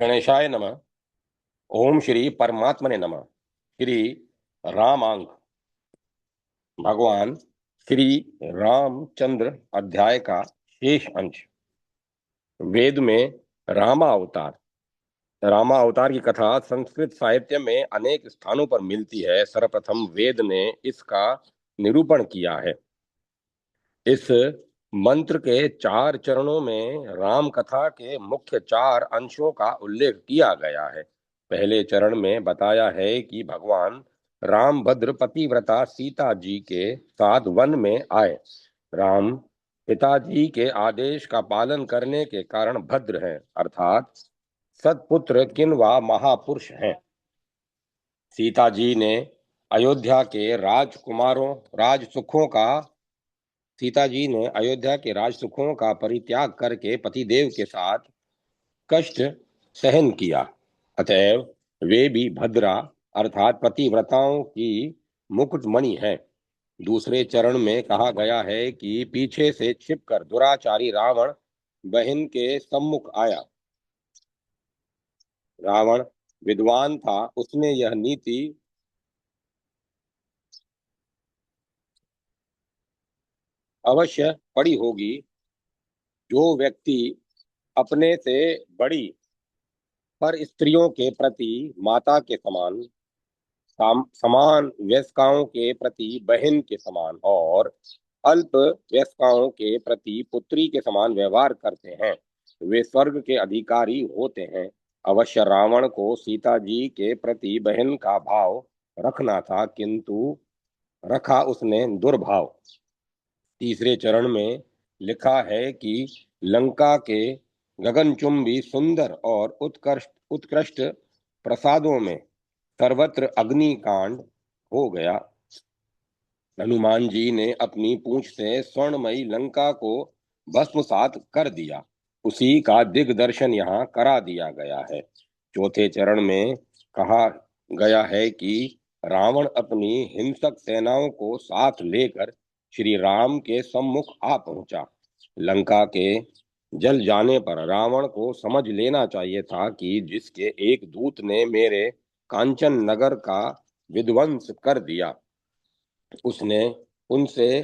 गणेशाय नमः। ओम श्री परमात्मने नमः। श्री रामांक भगवान श्री रामचंद्र अध्याय का शेष अंश। वेद में रामा अवतार। रामा अवतार की कथा संस्कृत साहित्य में अनेक स्थानों पर मिलती है। सर्वप्रथम वेद ने इसका निरूपण किया है। इस मंत्र के 4 चरणों में राम कथा के मुख्य 4 अंशों का उल्लेख किया गया है। पहले चरण में बताया है कि भगवान रामभद्र पतिव्रता सीता जी के साथ वन में आए। राम पिताजी के आदेश का पालन करने के कारण भद्र हैं, अर्थात सत्पुत्र किन्वा महापुरुष हैं। सीता जी ने अयोध्या के राजकुमारों राजसुखों का सीता जी ने अयोध्या के राजसुखों का परित्याग करके पतिदेव के साथ कष्ट सहन किया। अतएव वे भी भद्रा अर्थात पतिव्रताओं की मुकुटमणि है। दूसरे चरण में कहा गया है कि पीछे से छिपकर दुराचारी रावण बहन के सम्मुख आया। रावण विद्वान था, उसने यह नीति अवश्य पड़ी होगी। जो व्यक्ति अपने से बड़ी पर स्त्रियों के प्रति माता के समान, समान वयस्काओं के प्रति बहन के समान और अल्प वयस्काओं के प्रति पुत्री के समान व्यवहार करते हैं, वे स्वर्ग के अधिकारी होते हैं। अवश्य रावण को सीता जी के प्रति बहन का भाव रखना था, किंतु रखा उसने दुर्भाव। तीसरे चरण में लिखा है कि लंका के गगनचुंबी सुंदर और उत्कृष्ट उत्कृष्ट प्रसादों में सर्वत्र अग्निकांड हो गया। हनुमान जी ने अपनी पूंछ से स्वर्णमयी लंका को भस्मसात कर दिया। उसी का दिग्दर्शन यहाँ करा दिया गया है। चौथे चरण में कहा गया है कि रावण अपनी हिंसक सेनाओं को साथ लेकर श्री राम के सम्मुख आ पहुंचा। लंका के जल जाने पर रावण को समझ लेना चाहिए था कि जिसके एक दूत ने मेरे कांचन नगर का विध्वंस कर दिया, उसने उनसे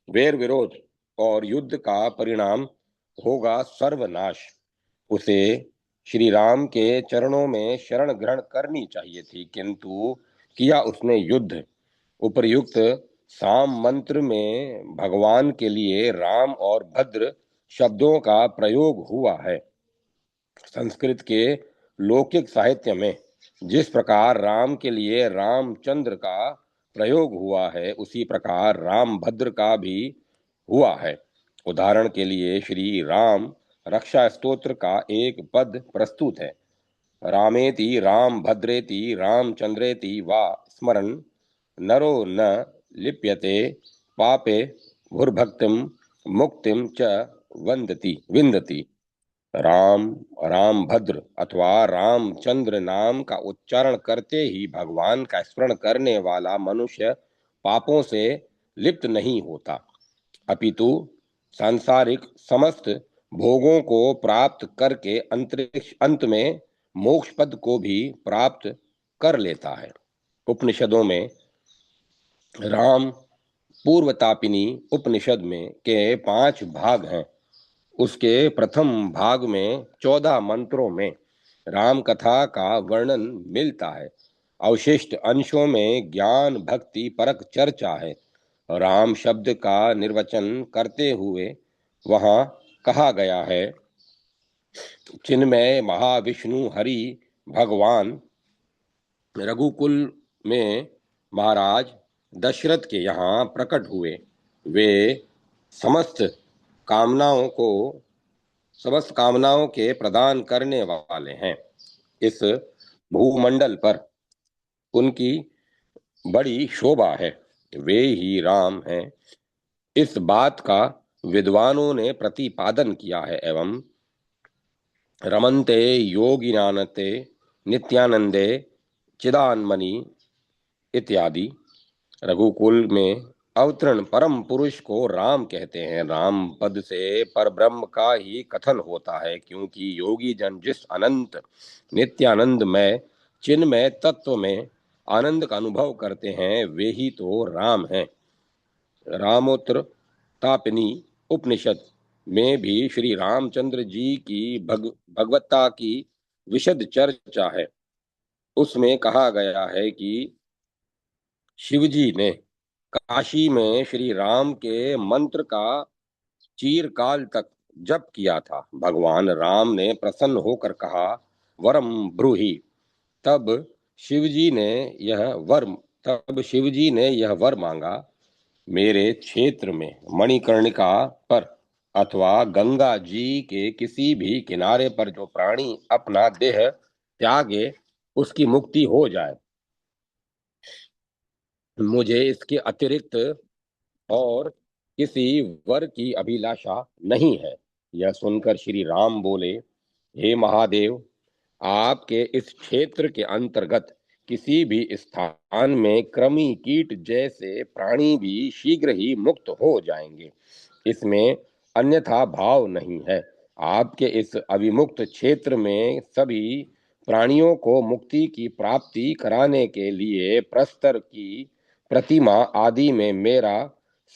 वैर विरोध और युद्ध का परिणाम होगा सर्वनाश। उसे श्री राम के चरणों में शरण ग्रहण करनी चाहिए थी, किंतु किया उसने युद्ध। उपर्युक्त साम मंत्र में भगवान के लिए राम और भद्र शब्दों का प्रयोग हुआ है। संस्कृत के लौकिक साहित्य में जिस प्रकार राम के लिए रामचंद्र का प्रयोग हुआ है, उसी प्रकार रामभद्र का भी हुआ है। उदाहरण के लिए श्री राम रक्षा स्तोत्र का एक पद प्रस्तुत है। रामेति राम भद्रेति रामचंद्रेति वा स्मरन् नरो न लिप्यते पापे भुर्भक्तिम मुक्तिम च विंदति। राम रामभद्र अथवा रामचंद्र नाम का उच्चारण करते ही भगवान का स्मरण करने वाला मनुष्य पापों से लिप्त नहीं होता, अपितु सांसारिक समस्त भोगों को प्राप्त करके अंतरिक्ष अंत में मोक्ष पद को भी प्राप्त कर लेता है। उपनिषदों में राम पूर्वतापिनी उपनिषद में के 5 भाग हैं। उसके प्रथम भाग में 14 मंत्रों में राम कथा का वर्णन मिलता है। अवशिष्ट अंशों में ज्ञान भक्ति परक चर्चा है। राम शब्द का निर्वचन करते हुए वहां कहा गया है, चिन्मय महाविष्णु हरि भगवान रघुकुल में महाराज दशरथ के यहाँ प्रकट हुए। वे समस्त कामनाओं को समस्त कामनाओं के प्रदान करने वाले हैं। इस भूमंडल पर उनकी बड़ी शोभा है। वे ही राम हैं। इस बात का विद्वानों ने प्रतिपादन किया है एवं रमन्ते योगिनानते नित्यानंदे चिदानमणि इत्यादि। रघुकुल में अवतरण परम पुरुष को राम कहते हैं। राम पद से पर ब्रह्म का ही कथन होता है, क्योंकि योगी जन जिस अनंत नित्यानंद में चिन्मय तत्व में आनंद का अनुभव करते हैं, वे ही तो राम हैं। रामोत्तर तापिनी उपनिषद में भी श्री रामचंद्र जी की भगवत्ता की विशद चर्चा है। उसमें कहा गया है कि शिवजी ने काशी में श्री राम के मंत्र का चीरकाल तक जप किया था। भगवान राम ने प्रसन्न होकर कहा, वरम ब्रूहि। तब शिवजी ने यह वर तब शिवजी ने यह वर मांगा, मेरे क्षेत्र में मणिकर्णिका पर अथवा गंगा जी के किसी भी किनारे पर जो प्राणी अपना देह त्यागे, उसकी मुक्ति हो जाए। मुझे इसके अतिरिक्त और किसी वर की अभिलाषा नहीं है। यह सुनकर श्री राम बोले, हे महादेव, आपके इस क्षेत्र के अंतर्गत किसी भी स्थान में कृमि कीट जैसे प्राणी भी शीघ्र ही मुक्त हो जाएंगे। इसमें अन्यथा भाव नहीं है। आपके इस अविमुक्त क्षेत्र में सभी प्राणियों को मुक्ति की प्राप्ति कराने के लिए प्रस्तर की प्रतिमा आदि में मेरा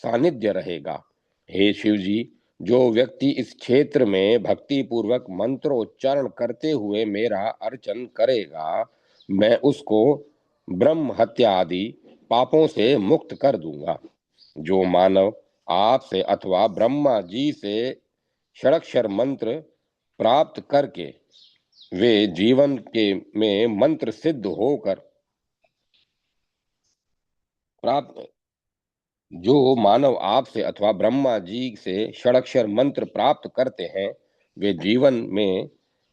सानिध्य रहेगा। हे शिव जी, जो व्यक्ति इस क्षेत्र में भक्ति पूर्वक मंत्रोच्चारण करते हुए मेरा अर्चन करेगा, मैं उसको ब्रह्म हत्या आदि पापों से मुक्त कर दूंगा। जो मानव आपसे अथवा ब्रह्मा जी से षडक्षर मंत्र प्राप्त करके वे जीवन के में मंत्र सिद्ध होकर प्राप्त जो मानव आपसे अथवा ब्रह्मा जी से षडक्षर मंत्र प्राप्त करते हैं, वे जीवन में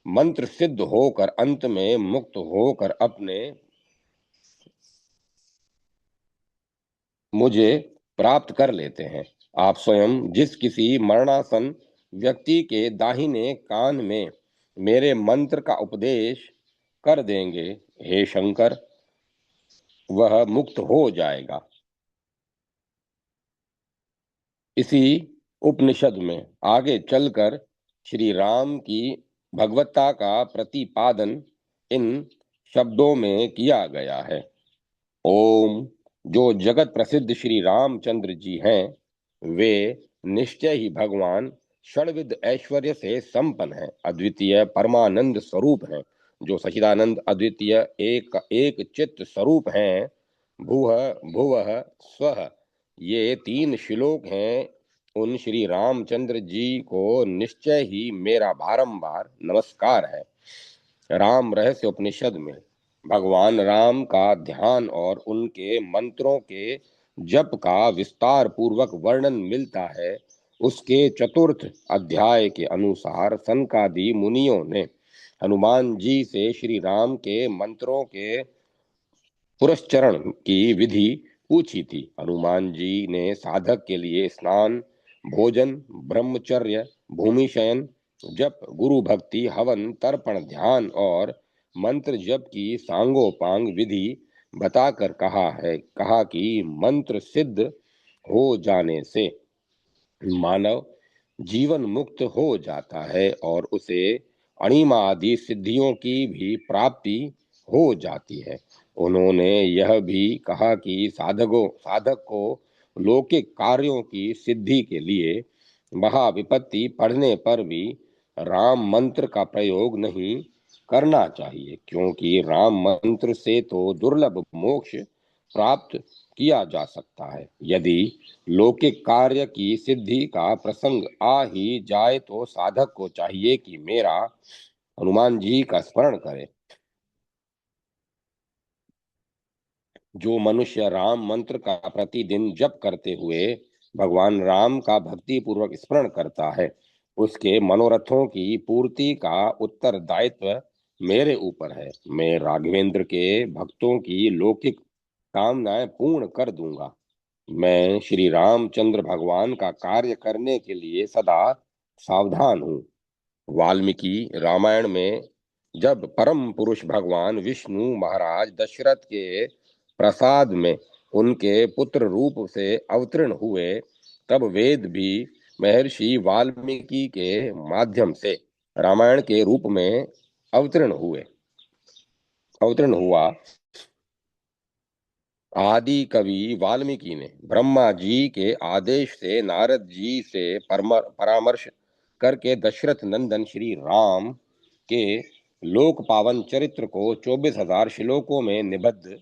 मंत्र सिद्ध होकर अंत में मुक्त होकर अपने मुझे प्राप्त कर लेते हैं। आप स्वयं जिस किसी मरणासन व्यक्ति के दाहिने कान में मेरे मंत्र का उपदेश कर देंगे, हे शंकर, वह मुक्त हो जाएगा। इसी उपनिषद में आगे चलकर श्री राम की भगवत्ता का प्रतिपादन इन शब्दों में किया गया है। ओम। जो जगत प्रसिद्ध श्री रामचंद्र जी हैं, वे निश्चय ही भगवान षड्विध ऐश्वर्य से संपन्न हैं, अद्वितीय परमानंद स्वरूप हैं, जो सचिदानंद अद्वितीय एक एक चित्त स्वरूप हैं। भूह भुवः स्वः, ये तीन श्लोक हैं। उन श्री रामचंद्र जी को निश्चय ही मेरा बारंबार नमस्कार है। राम रहस्य उपनिषद में भगवान राम का ध्यान और उनके मंत्रों के जप का विस्तार पूर्वक वर्णन मिलता है। उसके चतुर्थ अध्याय के अनुसार सनकादि मुनियों ने हनुमान जी से श्री राम के मंत्रों के पुरस्चरण की विधि पूछी थी। हनुमान जी ने साधक के लिए स्नान, भोजन, ब्रह्मचर्य, भूमि शयन, जप, गुरु भक्ति, हवन, तर्पण, ध्यान और मंत्र जप की सांगोपांग विधि बताकर कहा कि मंत्र सिद्ध हो जाने से मानव जीवन मुक्त हो जाता है और उसे अणिमा आदि सिद्धियों की भी प्राप्ति हो जाती है। उन्होंने यह भी कहा कि साधक को लौकिक कार्यों की सिद्धि के लिए महाविपत्ति पड़ने पर भी राम मंत्र का प्रयोग नहीं करना चाहिए, क्योंकि राम मंत्र से तो दुर्लभ मोक्ष प्राप्त किया जा सकता है। यदि लौकिक कार्य की सिद्धि का प्रसंग आ ही जाए तो साधक को चाहिए कि मेरा हनुमान जी का स्मरण करे। जो मनुष्य राम मंत्र का प्रतिदिन जप करते हुए भगवान राम का भक्ति पूर्वक स्मरण करता है, उसके मनोरथों की पूर्ति का उत्तरदायित्व मेरे ऊपर है। मैं राघवेंद्र के भक्तों की लौकिक कामनाएं पूर्ण कर दूंगा। मैं श्री रामचंद्र भगवान का कार्य करने के लिए सदा सावधान हूँ। वाल्मीकि रामायण में जब परम पुरुष भगवान विष्णु महाराज दशरथ के प्रसाद में उनके पुत्र रूप से अवतीर्ण हुए, तब वेद भी महर्षि वाल्मीकि के माध्यम से रामायण के रूप में अवतीर्ण हुआ। आदि कवि वाल्मीकि ने ब्रह्मा जी के आदेश से नारद जी से परामर्श करके दशरथ नंदन श्री राम के लोक पावन चरित्र को 24,000 श्लोकों में निबद्ध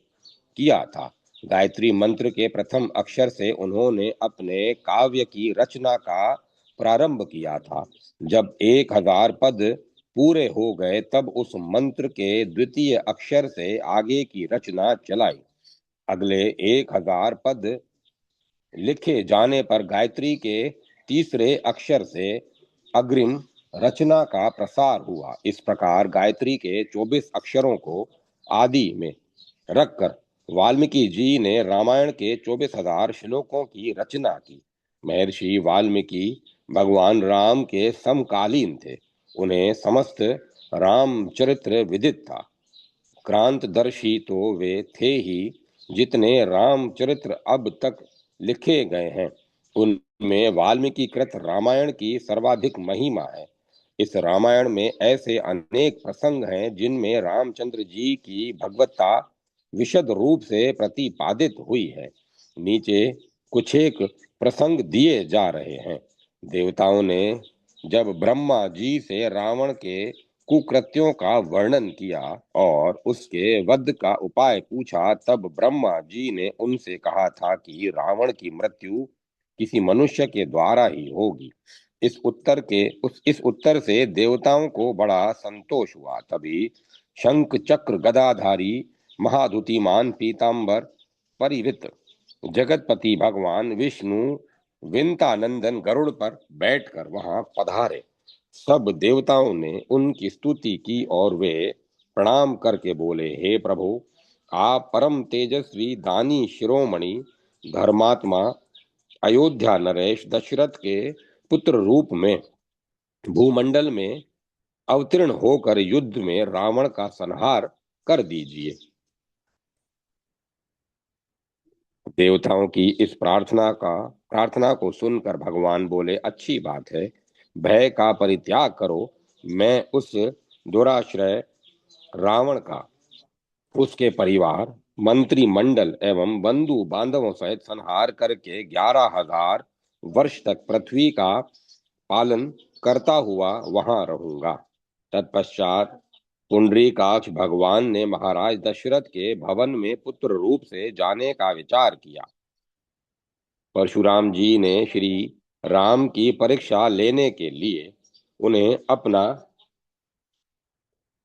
किया था। गायत्री मंत्र के प्रथम अक्षर से उन्होंने अपने काव्य की रचना का प्रारंभ किया था। जब 1,000 पद पूरे हो गए, तब उस मंत्र के द्वितीय अक्षर से आगे की रचना चलाई। अगले 1,000 पद लिखे जाने पर गायत्री के तीसरे अक्षर से अग्रिम रचना का प्रसार हुआ। इस प्रकार गायत्री के 24 अक्षरों को आदि में रखकर वाल्मीकि जी ने रामायण के 24,000 श्लोकों की रचना की। महर्षि वाल्मीकि भगवान राम के समकालीन थे। उन्हें समस्त रामचरित्र विदित था। क्रांतदर्शी तो वे थे ही, जितने रामचरित्र अब तक लिखे गए हैं उनमें वाल्मीकि कृत रामायण की सर्वाधिक महिमा है। इस रामायण में ऐसे अनेक प्रसंग हैं जिनमें रामचंद्र जी की भगवत्ता विशद रूप से प्रतिपादित हुई है। नीचे कुछ एक प्रसंग दिए जा रहे हैं। देवताओं ने जब ब्रह्मा जी से रावण के कुकृत्यों का वर्णन किया और उसके वध का उपाय पूछा, तब ब्रह्मा जी ने उनसे कहा था कि रावण की मृत्यु किसी मनुष्य के द्वारा ही होगी। इस उत्तर से देवताओं को बड़ा संतोष हुआ। तभी शंख चक्र गदाधारी महाधुतिमान पीतांबर परिवृत जगतपति भगवान विष्णु विंतानंदन गरुड़ पर बैठकर वहां पधारे। सब देवताओं ने उनकी स्तुति की और वे प्रणाम करके बोले, हे प्रभु, आप परम तेजस्वी दानी शिरोमणि धर्मात्मा अयोध्या नरेश दशरथ के पुत्र रूप में भूमंडल में अवतीर्ण होकर युद्ध में रावण का संहार कर दीजिए। देवताओं की इस प्रार्थना को सुनकर भगवान बोले, अच्छी बात है, भय का परित्याग करो। मैं उस दुराश्रय रावण का, उसके परिवार, मंत्रिमंडल एवं बंधु बांधवों सहित संहार करके 11,000 वर्ष तक पृथ्वी का पालन करता हुआ वहां रहूंगा। तत्पश्चात पुंडरीकाक्ष भगवान ने महाराज दशरथ के भवन में पुत्र रूप से जाने का विचार किया। परशुराम जी ने श्री राम की परीक्षा लेने के लिए उन्हें अपना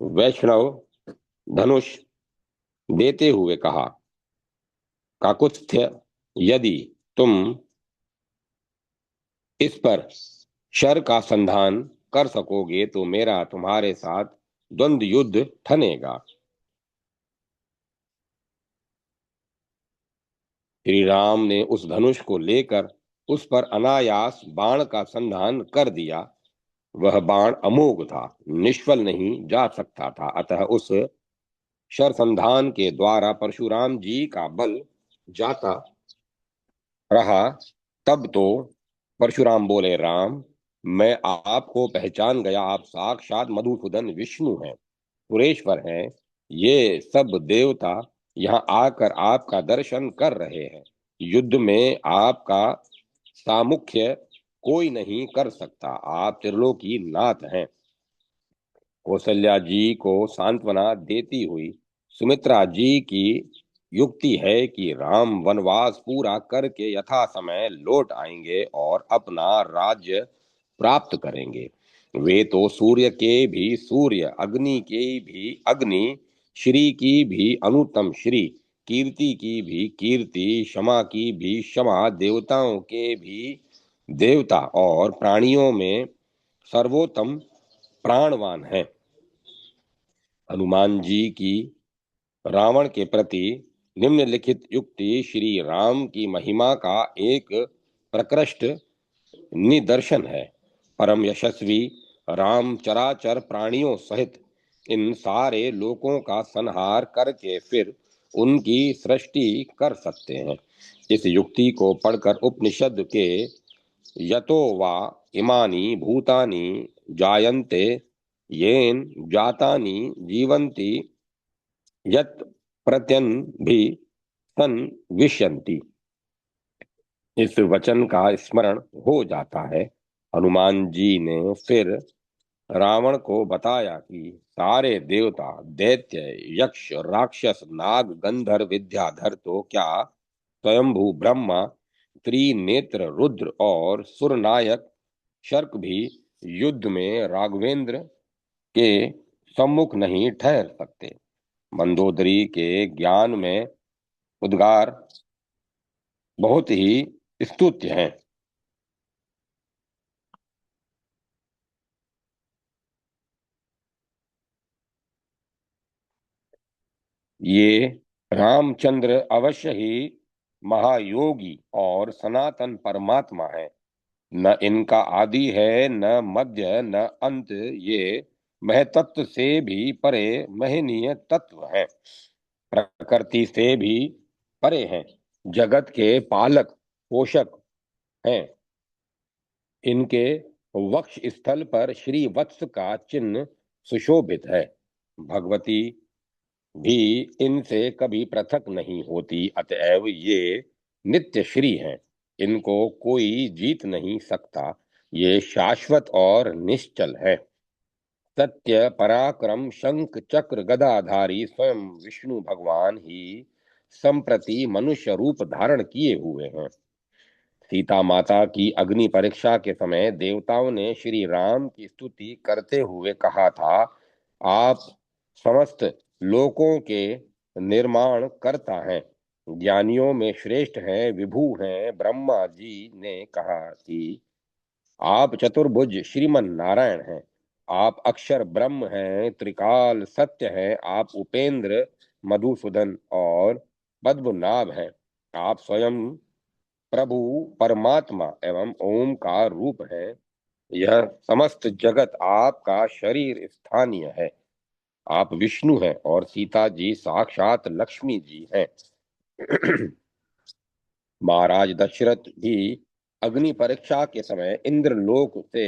वैष्णव धनुष देते हुए कहा, काकुत्स्थ्य, यदि तुम इस पर शर का संधान कर सकोगे तो मेरा तुम्हारे साथ द्वंद्व युद्ध ठनेगा। श्री राम ने उस धनुष को लेकर उस पर अनायास बाण का संधान कर दिया। वह बाण अमोघ था, निष्फल नहीं जा सकता था। अतः उस शरसंधान के द्वारा परशुराम जी का बल जाता रहा। तब तो परशुराम बोले, राम, मैं आपको पहचान गया, आप साक्षात मधुसूदन विष्णु हैं, सुरेश्वर हैं। ये सब देवता यहाँ आकर आपका दर्शन कर रहे हैं। युद्ध में आपका सामुख्य कोई नहीं कर सकता, आप त्रिलोकी नाथ हैं। कौशल्या जी को सांत्वना देती हुई सुमित्रा जी की युक्ति है कि राम वनवास पूरा करके यथा समय लौट आएंगे और अपना राज्य प्राप्त करेंगे। वे तो सूर्य के भी सूर्य, अग्नि के भी अग्नि, श्री की भी अनुत्तम श्री, कीर्ति की भी कीर्ति, क्षमा की भी क्षमा, देवताओं के भी देवता और प्राणियों में सर्वोत्तम प्राणवान है। हनुमान जी की रावण के प्रति निम्नलिखित युक्ति श्री राम की महिमा का एक प्रकृष्ट निदर्शन है। परम यशस्वी राम चराचर प्राणियों सहित इन सारे लोकों का संहार करके फिर उनकी सृष्टि कर सकते हैं। इस युक्ति को पढ़कर उपनिषद के यतो वा इमानि भूतानि जायन्ते येन जातानि जीवन्ति यत् प्रत्यन्भी सन विष्यन्ति, इस वचन का स्मरण हो जाता है। हनुमान जी ने फिर रावण को बताया कि सारे देवता, दैत्य, यक्ष, राक्षस, नाग, गंधर्व, विद्याधर तो क्या, स्वयंभू ब्रह्मा, त्रिनेत्र रुद्र और सुरनायक शर्क भी युद्ध में राघवेंद्र के सम्मुख नहीं ठहर सकते। मंदोदरी के ज्ञान में उद्गार बहुत ही स्तुत्य हैं। ये रामचंद्र अवश्य ही महायोगी और सनातन परमात्मा है। न इनका आदि है, न मध्य, न अंत। ये महतत्व से भी परे महनीय तत्व है, प्रकृति से भी परे हैं, जगत के पालक पोषक हैं। इनके वक्ष स्थल पर श्री वत्स का चिन्ह सुशोभित है। भगवती भी इनसे कभी पृथक नहीं होती, अतएव ये नित्य श्री हैं। इनको कोई जीत नहीं सकता। ये शाश्वत और निश्चल है। सत्य पराक्रम शंख चक्र गदाधारी स्वयं विष्णु भगवान ही संप्रति मनुष्य रूप धारण किए हुए हैं। सीता माता की अग्नि परीक्षा के समय देवताओं ने श्री राम की स्तुति करते हुए कहा था, आप समस्त लोकों के निर्माण करता हैं, ज्ञानियों में श्रेष्ठ हैं, विभु हैं। ब्रह्मा जी ने कहा कि आप चतुर्भुज श्रीमन नारायण हैं, आप अक्षर ब्रह्म हैं, त्रिकाल सत्य हैं, आप उपेंद्र, मधुसूदन और पद्मनाभ हैं। आप स्वयं प्रभु परमात्मा एवं ओमकार रूप है। यह समस्त जगत आपका शरीर स्थानीय है। आप विष्णु हैं और सीता जी साक्षात लक्ष्मी जी हैं। महाराज दशरथ भी अग्नि परीक्षा के समय इंद्रलोक से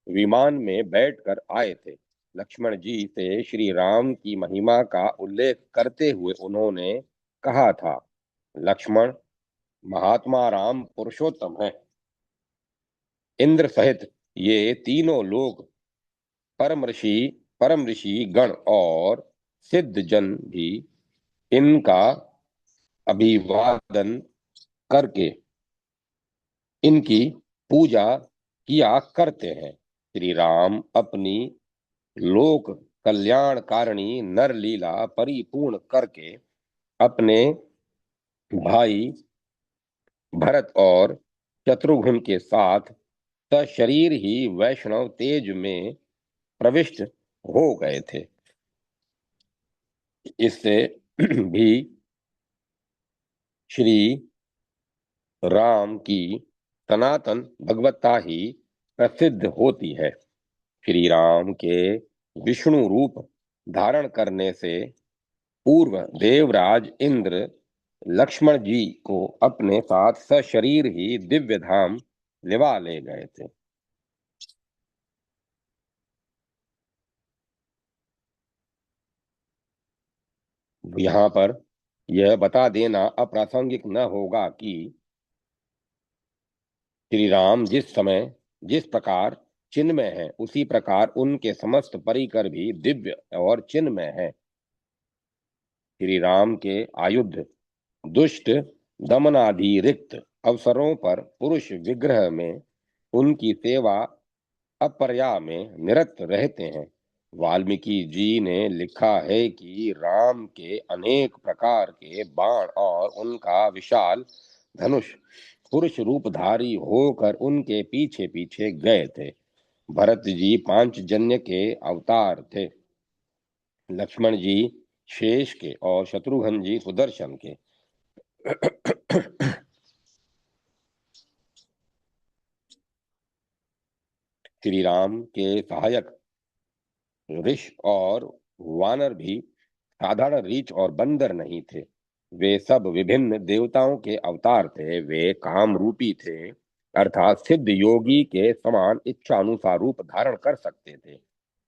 विमान में बैठकर आए थे। लक्ष्मण जी से श्री राम की महिमा का उल्लेख करते हुए उन्होंने कहा था, लक्ष्मण, महात्मा राम पुरुषोत्तम है। इंद्र सहित ये तीनों लोग, परम ऋषि गण और सिद्ध जन भी इनका अभिवादन करके इनकी पूजा किया करते हैं। श्री राम अपनी लोक कल्याणकारिणी नर लीला परिपूर्ण करके अपने भाई भरत और शत्रुघ्न के साथ सशरीर ही वैष्णव तेज में प्रविष्ट हो गए थे। इससे भी श्री राम की सनातन भगवत्ता ही प्रसिद्ध होती है। श्री राम के विष्णु रूप धारण करने से पूर्व देवराज इंद्र लक्ष्मण जी को अपने साथ सशरीर ही दिव्य धाम लिवा ले गए थे। यहाँ पर यह बता देना अप्रासंगिक न होगा कि श्री राम जिस समय जिस प्रकार चिन्मय है, उसी प्रकार उनके समस्त परिकर भी दिव्य और चिन्मय है। श्री राम के आयुध दुष्ट दमनादि रिक्त अवसरों पर पुरुष विग्रह में उनकी सेवा अपरया में निरत रहते हैं। वाल्मीकि जी ने लिखा है कि राम के अनेक प्रकार के बाण और उनका विशाल धनुष पुरुष रूपधारी होकर उनके पीछे पीछे गए थे। भरत जी पांचजन्य के अवतार थे, लक्ष्मण जी शेष के और शत्रुघ्न जी सुदर्शन के। श्री राम के सहायक ऋष और वानर भी साधारण रीछ और बंदर नहीं थे। वे सब विभिन्न देवताओं के अवतार थे। वे काम रूपी थे, अर्थात सिद्ध योगी के समान इच्छा अनुसार रूप धारण कर सकते थे।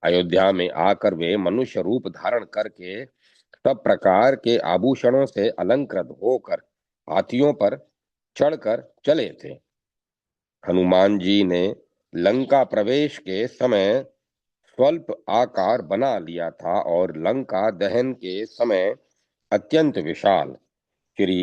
अयोध्या में आकर वे मनुष्य रूप धारण करके सब प्रकार के आभूषणों से अलंकृत होकर हाथियों पर चढ़कर चले थे। हनुमान जी ने लंका प्रवेश के समय स्वल्प आकार बना लिया था और लंका दहन के समय अत्यंत विशाल। श्री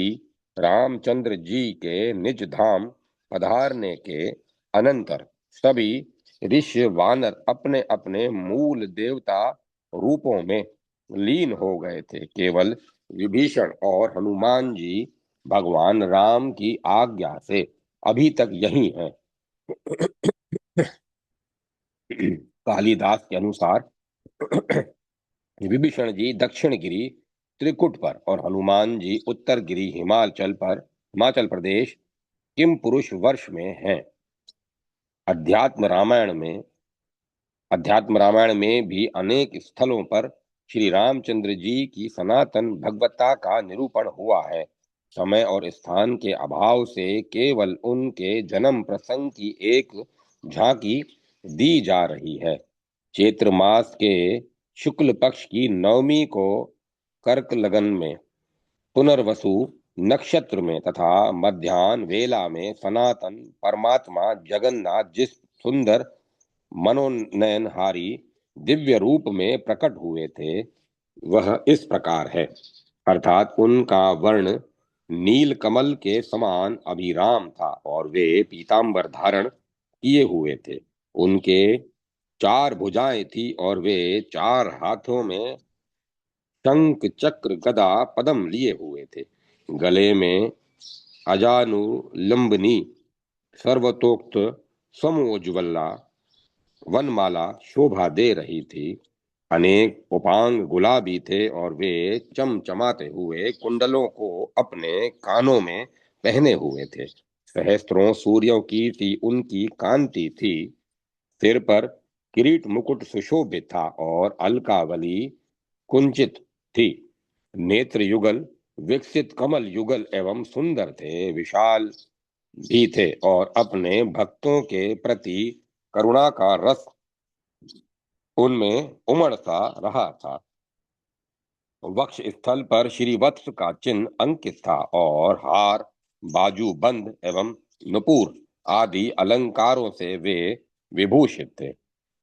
रामचंद्र जी के निज धाम पधारने के अनंतर सभी ऋषि वानर अपने अपने मूल देवता रूपों में लीन हो गए थे। केवल विभीषण और हनुमान जी भगवान राम की आज्ञा से अभी तक यही हैं। कालिदास के अनुसार विभीषण जी दक्षिण गिरी त्रिकुट पर और हनुमान जी उत्तर गिरी हिमाचल प्रदेश किम पुरुष वर्ष में हैं। अध्यात्म रामायण में भी अनेक स्थलों पर श्री रामचंद्र जी की सनातन भगवत्ता का निरूपण हुआ है। समय और स्थान के अभाव से केवल उनके जन्म प्रसंग की एक झांकी दी जा रही है। चैत्र मास के शुक्ल पक्ष की नवमी को कर्क लगन में पुनर्वसु नक्षत्र में तथा मध्यान्ह वेला में सनातन परमात्मा जगन्नाथ जिस सुंदर मनोनयनहारी दिव्य रूप में प्रकट हुए थे वह इस प्रकार है, अर्थात उनका वर्ण नील कमल के समान अभिराम था और वे पीतांबर धारण किए हुए थे। उनके 4 भुजाएं थी और वे 4 हाथों में शंख चक्र गदा पद्म लिए हुए थे। गले में अजानुलंबनी सर्वतोक्त समोज्वला वनमाला शोभा दे रही थी। अनेक उपांग गुलाबी थे और वे चमचमाते हुए कुंडलों को अपने कानों में पहने हुए थे। सहस्त्रों सूर्यों की सी उनकी कांति थी। सिर पर किरीट मुकुट सुशोभित था और अलकावली कुंचित थी। नेत्र युगल विकसित कमल युगल एवं सुंदर थे, विशाल भी थे और अपने भक्तों के प्रति करुणा का रस उनमें उमड़ सा रहा था। वक्ष स्थल पर श्रीवत्स का चिन्ह अंकित था और हार, बाजू बंद एवं नुपुर आदि अलंकारों से वे विभूषित थे।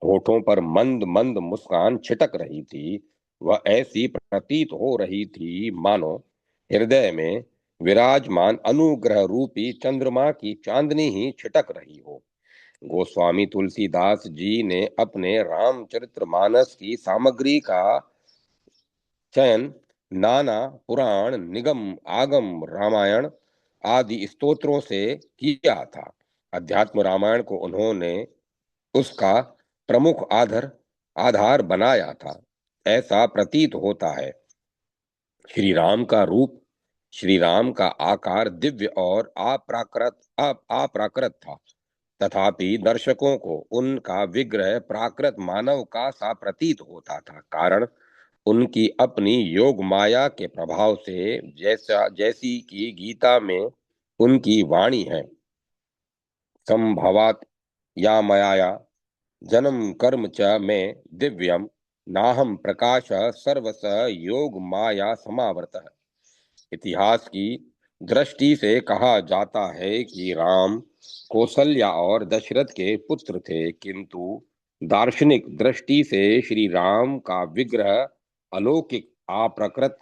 होठों पर मंद मंद मुस्कान छिटक रही थी। वह ऐसी प्रतीत हो रही थी मानो हृदय में विराजमान अनुग्रह रूपी चंद्रमा की चांदनी ही छिटक रही हो। गोस्वामी तुलसीदास जी ने अपने रामचरितमानस की सामग्री का चयन नाना पुराण, निगम, आगम, रामायण आदि स्तोत्रों से किया था। अध्यात्म रामायण को उन्होंने उसका प्रमुख आधार बनाया था। ऐसा प्रतीत होता है श्री राम का रूप, श्री राम का आकार दिव्य और अप्राकृत था, तथापि दर्शकों को उनका विग्रह प्राकृत मानव का सा प्रतीत होता था। कारण उनकी अपनी योग माया के प्रभाव से, जैसी कि गीता में उनकी वाणी है, संभवात या मयाया जन्म कर्म च में दिव्यम नाहम प्रकाश सर्वस योग माया समावर्त। इतिहास की दृष्टि से कहा जाता है कि राम कौशल्या और दशरथ के पुत्र थे, किंतु दार्शनिक दृष्टि से श्री राम का विग्रह अलौकिक, अप्रकृत,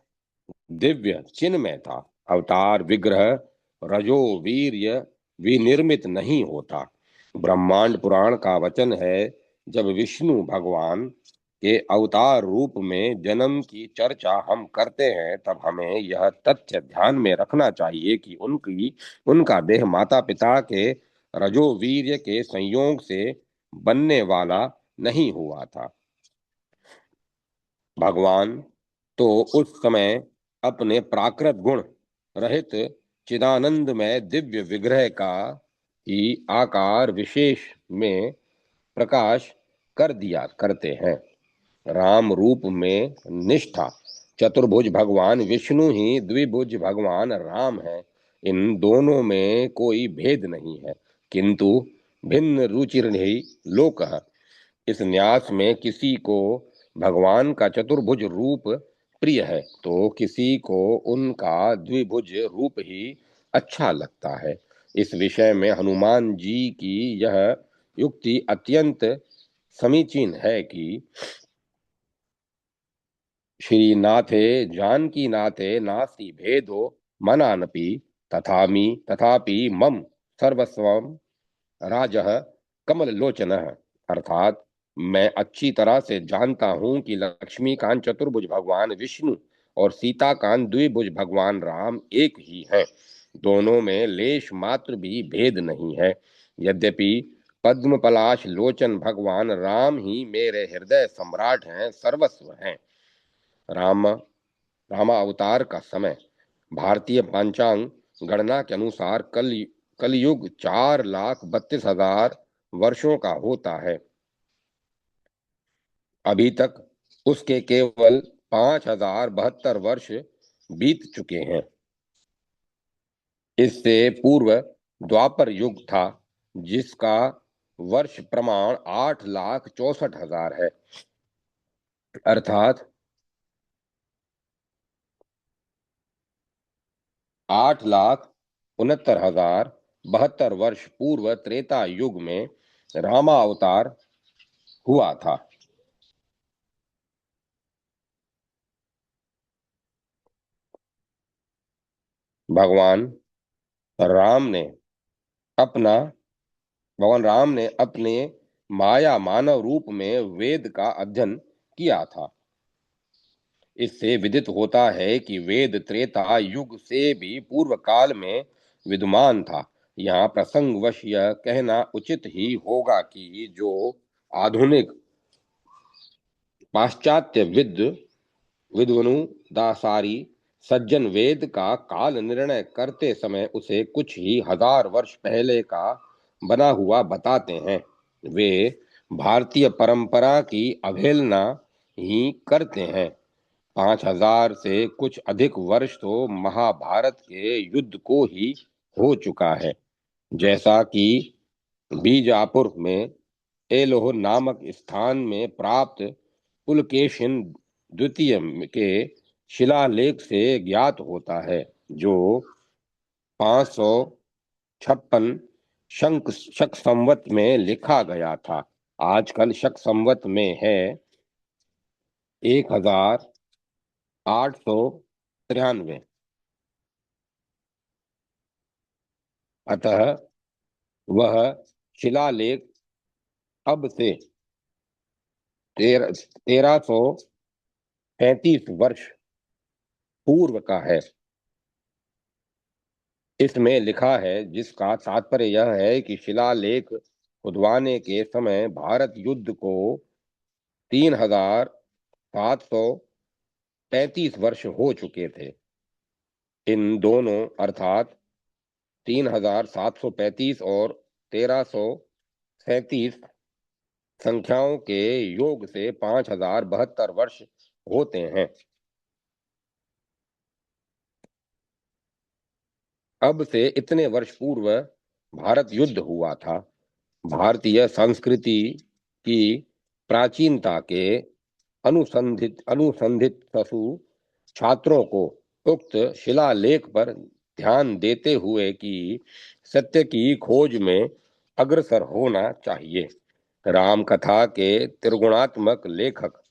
दिव्य, चिन्मय था। अवतार विग्रह रजो वीर्य विनिर्मित नहीं होता। ब्रह्मांड पुराण का वचन है, जब विष्णु भगवान के अवतार रूप में जन्म की चर्चा हम करते हैं तब हमें यह तथ्य ध्यान में रखना चाहिए कि उनका देह माता पिता के रजोवीर्य के संयोग से बनने वाला नहीं हुआ था। भगवान तो उस समय अपने प्राकृत गुण रहित चिदानंदमय दिव्य विग्रह का ही आकार विशेष में प्रकाश कर दिया करते हैं। राम रूप में निष्ठा चतुर्भुज भगवान विष्णु ही द्विभुज भगवान राम है। इन दोनों में कोई भेद नहीं है, किंतु भिन्न रुचिर्हि लोकः। इस न्यास में किसी को भगवान का चतुर्भुज रूप प्रिय है तो किसी को उनका द्विभुज रूप ही अच्छा लगता है। इस विषय में हनुमान जी की यह युक्ति अत्यंत समीचीन है कि श्रीनाथे जानकी नाथे नास्ति भेदो मनानपि तथापि मम सर्वस्वम राजः कमल लोचनः। अर्थात मैं अच्छी तरह से जानता हूं कि लक्ष्मीकांत चतुर्भुज भगवान विष्णु और सीताकांत द्विभुज भगवान राम एक ही हैं। दोनों में लेश मात्र भी भेद नहीं है। यद्यपि पद्म पलाश लोचन भगवान राम ही मेरे हृदय सम्राट हैं, सर्वस्व हैं। राम रामा अवतार का समय भारतीय पंचांग गणना के अनुसार कलयुग 4,32,000 वर्षों का होता है। अभी तक उसके केवल 5,072 वर्ष बीत चुके हैं। इससे पूर्व द्वापर युग था, जिसका वर्ष प्रमाण 8,64,000 है। अर्थात 8,69,072 वर्ष पूर्व त्रेता युग में रामा अवतार हुआ था। भगवान राम ने अपना भगवान राम ने अपने माया मानव रूप में वेद का अध्ययन किया था। इससे विदित होता है कि वेद त्रेता युग से भी पूर्व काल में विद्यमान था। यहाँ प्रसंगवश यह कहना उचित ही होगा कि जो आधुनिक पाश्चात्य विद्वनु दासारी सज्जन वेद का काल निर्णय करते समय उसे कुछ ही हजार वर्ष पहले का बना हुआ बताते हैं, वे भारतीय परंपरा की अवहेलना ही करते हैं। 5,000 से कुछ अधिक वर्ष तो महाभारत के युद्ध को ही हो चुका है। जैसा कि बीजापुर में एलोह नामक स्थान में प्राप्त पुलकेशिन द्वितीय के शिलालेख से ज्ञात होता है, जो 556 शक संवत में लिखा गया था। आजकल शक संवत में है 1,893। अतः वह शिलालेख अब से 1335 वर्ष पूर्व का है। इसमें लिखा है, जिसका तात्पर्य यह है कि शिलालेख खुदवाने के समय भारत युद्ध को 3,735 वर्ष हो चुके थे। इन दोनों अर्थात 3,735 और 1,337 संख्याओं के योग से 5,072 वर्ष होते हैं। अब से इतने वर्ष पूर्व भारत युद्ध हुआ था। भारतीय संस्कृति की प्राचीनता के अनुसंधित छात्रों को उक्त शिलालेख पर ध्यान देते हुए कि सत्य की खोज में अग्रसर होना चाहिए। राम कथा के त्रिगुणात्मक लेखक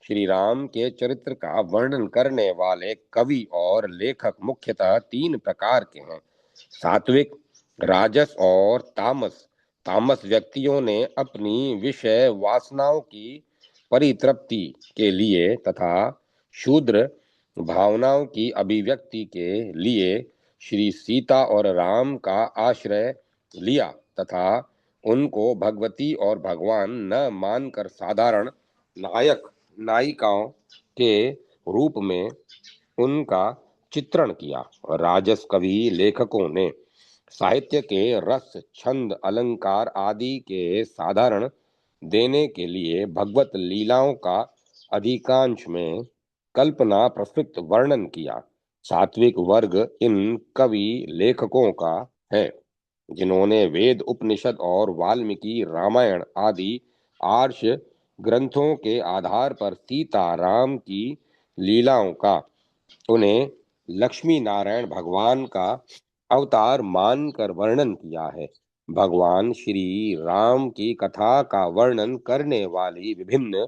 श्री राम के चरित्र का वर्णन करने वाले कवि और लेखक मुख्यतः 3 प्रकार के हैं: सात्विक, राजस और तामस। तामस व्यक्तियों ने अपनी विषय वासनाओं की परितृप्ति के लिए तथा शूद्र भावनाओं की अभिव्यक्ति के लिए श्री सीता और राम का आश्रय लिया तथा उनको भगवती और भगवान न मानकर साधारण नायक नायिकाओं के रूप में उनका चित्रण किया। राजस कवि लेखकों ने साहित्य के रस, छंद, अलंकार आदि के साधारण देने के लिए भगवत लीलाओं का अधिकांश में कल्पना प्रस्तुत वर्णन किया। सात्विक वर्ग इन कवि लेखकों का है जिन्होंने वेद, उपनिषद और वाल्मीकि रामायण आदि आर्ष ग्रंथों के आधार पर सीता राम की लीलाओं का, उन्हें लक्ष्मी नारायण भगवान का अवतार मानकर वर्णन किया है। भगवान श्री राम की कथा का वर्णन करने वाली विभिन्न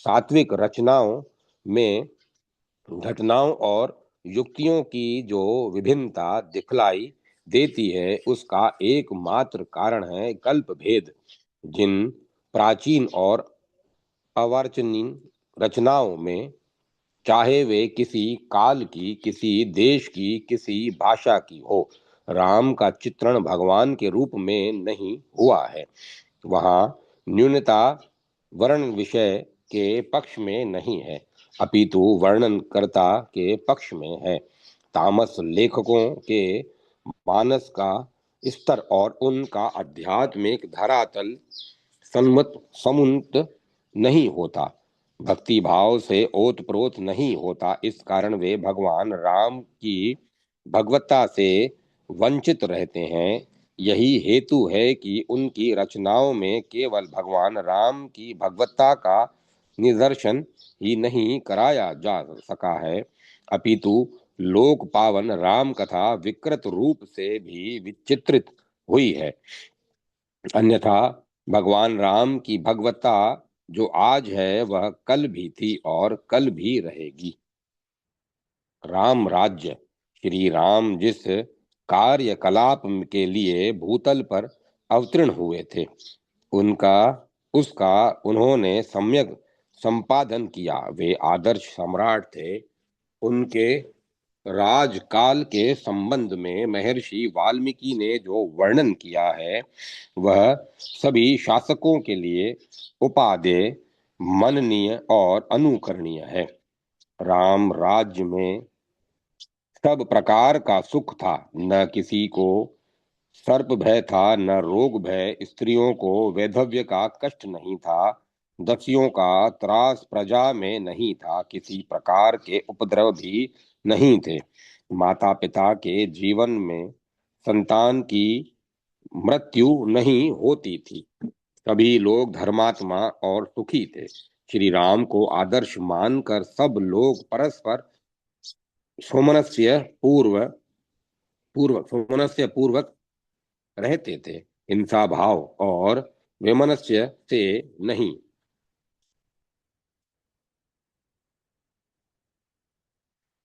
सात्विक रचनाओं में घटनाओं और युक्तियों की जो विभिन्नता दिखलाई देती है, उसका एकमात्र कारण है कल्प भेद। जिन प्राचीन और अर्वाचीन रचनाओं में, चाहे वे किसी काल की, किसी देश की, किसी भाषा की हो, राम का चित्रण भगवान के रूप में नहीं हुआ है, वहाँ न्यूनता वर्ण विषय के पक्ष में नहीं है, अपितु वर्णनकर्ता के पक्ष में है। तामस लेखकों के मानस का स्तर और उनका आध्यात्मिक धरातल समुन्नत नहीं होता, भक्ति भाव से ओतप्रोत नहीं होता। इस कारण वे भगवान राम की भगवत्ता से वंचित रहते हैं। यही हेतु है कि उनकी रचनाओं में केवल भगवान राम की भगवत्ता का निदर्शन ही नहीं कराया जा सका है, अपितु लोक पावन राम कथा विकृत रूप से भी विचित्रित हुई है। अन्यथा भगवान राम की भगवत्ता जो आज है वह कल भी थी और कल भी रहेगी। राम राज्य, श्री राम जिस कार्यकलाप के लिए भूतल पर अवतीर्ण हुए थे, उनका उसका उन्होंने सम्यक संपादन किया। वे आदर्श सम्राट थे। उनके राजकाल के संबंध में महर्षि वाल्मीकि ने जो वर्णन किया है, वह सभी शासकों के लिए उपादेय, मननीय और अनुकरणीय है। राम राज्य में सब प्रकार का सुख था, न किसी को सर्प भय था, न रोग भय, स्त्रियों को वैधव्य का कष्ट नहीं था, दस्युओं का त्रास प्रजा में नहीं था, किसी प्रकार के उपद्रव भी नहीं थे। माता पिता के जीवन में संतान की मृत्यु नहीं होती थी। सभी लोग धर्मात्मा और सुखी थे। श्री राम को आदर्श मानकर सब लोग परस्पर सोमनस्य पूर्वक रहते थे, हिंसा भाव और वैमनस्य से नहीं।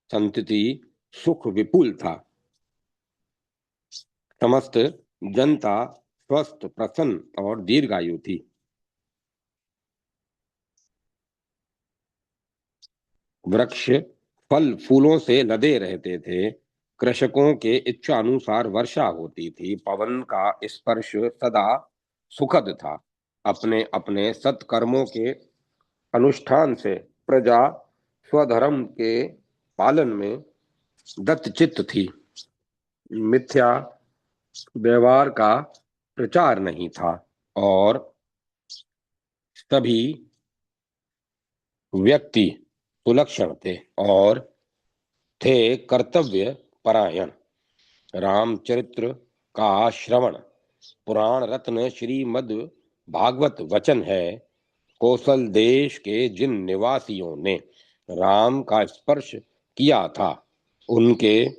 संतति सुख विपुल था। समस्त जनता स्वस्थ, प्रसन्न और दीर्घायु थी। वृक्ष फल फूलों से लदे रहते थे। कृषकों के इच्छा अनुसार वर्षा होती थी। पवन का स्पर्श सदा सुखद था। अपने अपने सत्कर्मों के अनुष्ठान से प्रजा स्वधर्म के पालन में दत्तचित्त थी। मिथ्या व्यवहार का प्रचार नहीं था और सभी व्यक्ति सुलक्षण थे और थे कर्तव्य परायण। रामचरित्र का श्रवण पुराण रत्न श्रीमद् भागवत वचन है। कौशल देश के जिन निवासियों ने राम का स्पर्श किया था, उनके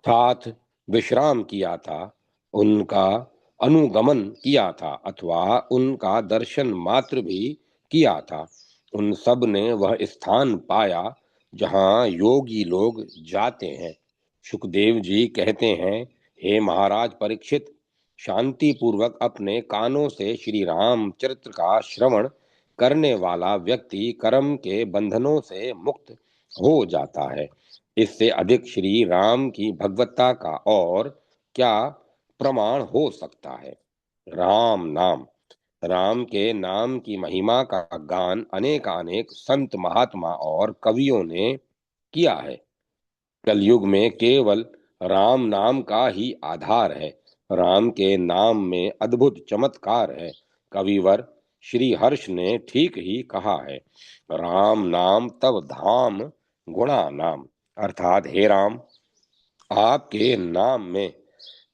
साथ विश्राम किया था, उनका अनुगमन किया था अथवा उनका दर्शन मात्र भी किया था, उन सब ने वह स्थान पाया जहाँ योगी लोग जाते हैं। सुखदेव जी कहते हैं, हे महाराज परीक्षित, शांति पूर्वक अपने कानों से श्री राम चरित्र का श्रवण करने वाला व्यक्ति कर्म के बंधनों से मुक्त हो जाता है। इससे अधिक श्री राम की भगवत्ता का और क्या प्रमाण हो सकता है। राम नाम, राम के नाम की महिमा का गान अनेकानेक संत महात्मा और कवियों ने किया है। कलयुग में केवल राम नाम का ही आधार है। राम के नाम में अद्भुत चमत्कार है। कविवर श्री हर्ष ने ठीक ही कहा है। राम नाम तब धाम गुणा नाम, अर्थात हे राम, आपके नाम में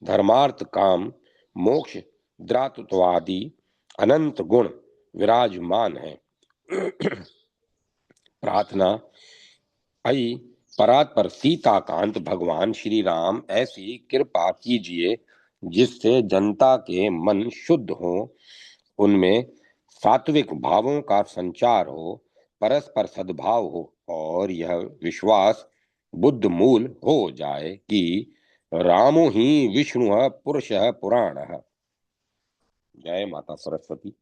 धर्मार्थ काम मोक्ष द्रातत्वादि अनंत गुण विराजमान है। प्रार्थना। आई परात पर सीताकांत भगवान श्री राम ऐसी कृपा कीजिए जिससे जनता के मन शुद्ध हो, उनमें सात्विक भावों का संचार हो, परस्पर सद्भाव हो और यह विश्वास बुद्ध मूल हो जाए कि रामो ही विष्णु पुरुष पुराण। जय माता सरस्वती।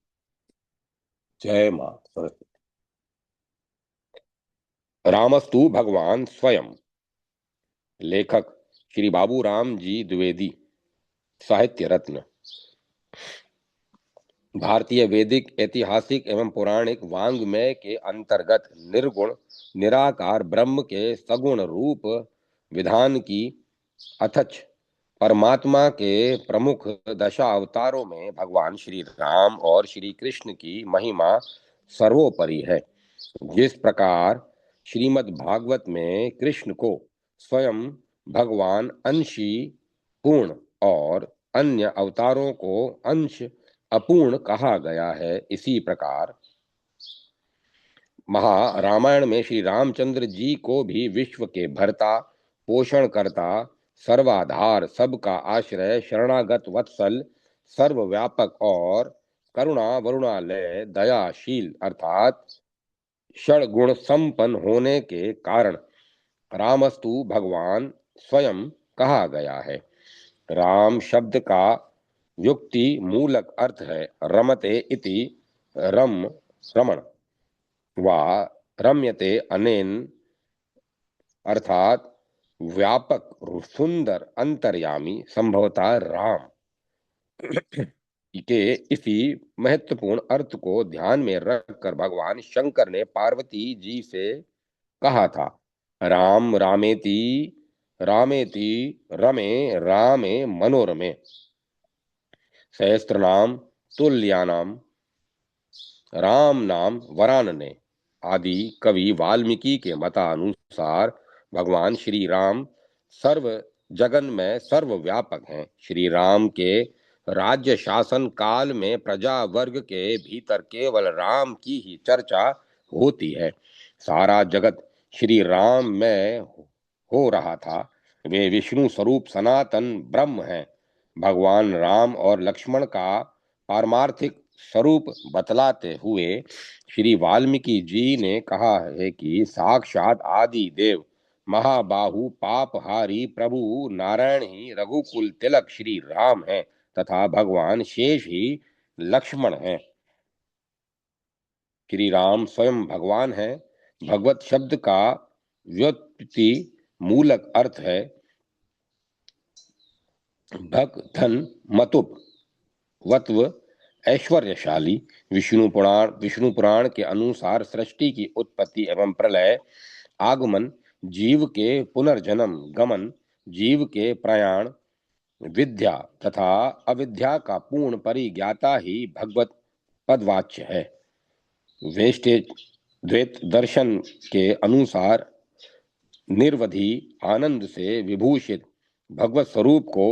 जय मां सरस्वती। रामस्तु भगवान स्वयं। लेखक श्री बाबूराम जी द्विवेदी। साहित्य रत्न। भारतीय वैदिक ऐतिहासिक एवं पौराणिक वांग्मय के अंतर्गत निर्गुण निराकार ब्रह्म के सगुण रूप विधान की अथच परमात्मा के प्रमुख दशा अवतारों में भगवान श्री राम और श्री कृष्ण की महिमा सर्वोपरि है। जिस प्रकार श्रीमद् भागवत में कृष्ण को स्वयं भगवान अंशी पूर्ण और अन्य अवतारों को अंश अपूर्ण कहा गया है, इसी प्रकार महारामायण में श्री रामचंद्र जी को भी विश्व के भरता पोषण करता सर्वाधार सबका आश्रय शरणागत वत्सल सर्वव्यापक और करुणा वरुणालय दयाशील अर्थात षड गुण संपन्न होने के कारण रामस्तु भगवान स्वयं कहा गया है। राम शब्द का युक्ति मूलक अर्थ है रमते इति रम रमण वा रम्यते अनेन, अर्थात व्यापक सुंदर अंतर्यामी संभवतः राम के इसी महत्वपूर्ण अर्थ को ध्यान में रखकर भगवान शंकर ने पार्वती जी से कहा था, राम रामेति रामेति रमे रामे मनोरमे सहस्त्रनाम तुल्यानाम राम नाम वरानने। आदि कवि वाल्मीकि के मतानुसार भगवान श्री राम सर्व जगन में सर्वव्यापक हैं। श्री राम के राज्य शासन काल में प्रजा वर्ग के भीतर केवल राम की ही चर्चा होती है। सारा जगत श्री राम में हो रहा था। वे विष्णु स्वरूप सनातन ब्रह्म हैं। भगवान राम और लक्ष्मण का पारमार्थिक स्वरूप बतलाते हुए श्री वाल्मीकि जी ने कहा है कि साक्षात आदि देव महाबाहु पापहारी प्रभु नारायण ही रघुकुल तिलक श्री राम है तथा भगवान शेष ही लक्ष्मण है। श्री राम स्वयं भगवान है। भगवत शब्द का व्युत्पत्ति मूलक अर्थ है भग धन मतुप वत्व ऐश्वर्यशाली। विष्णु पुराण के अनुसार सृष्टि की उत्पत्ति एवं प्रलय, आगमन, जीव के पुनर्जन्म, गमन, जीव के प्रयाण, विद्या तथा अविद्या का पूर्ण परिज्ञाता ही भगवत पदवाच्य है। वेस्टेज द्वैत दर्शन के अनुसार निर्वधि आनंद से विभूषित भगवत स्वरूप को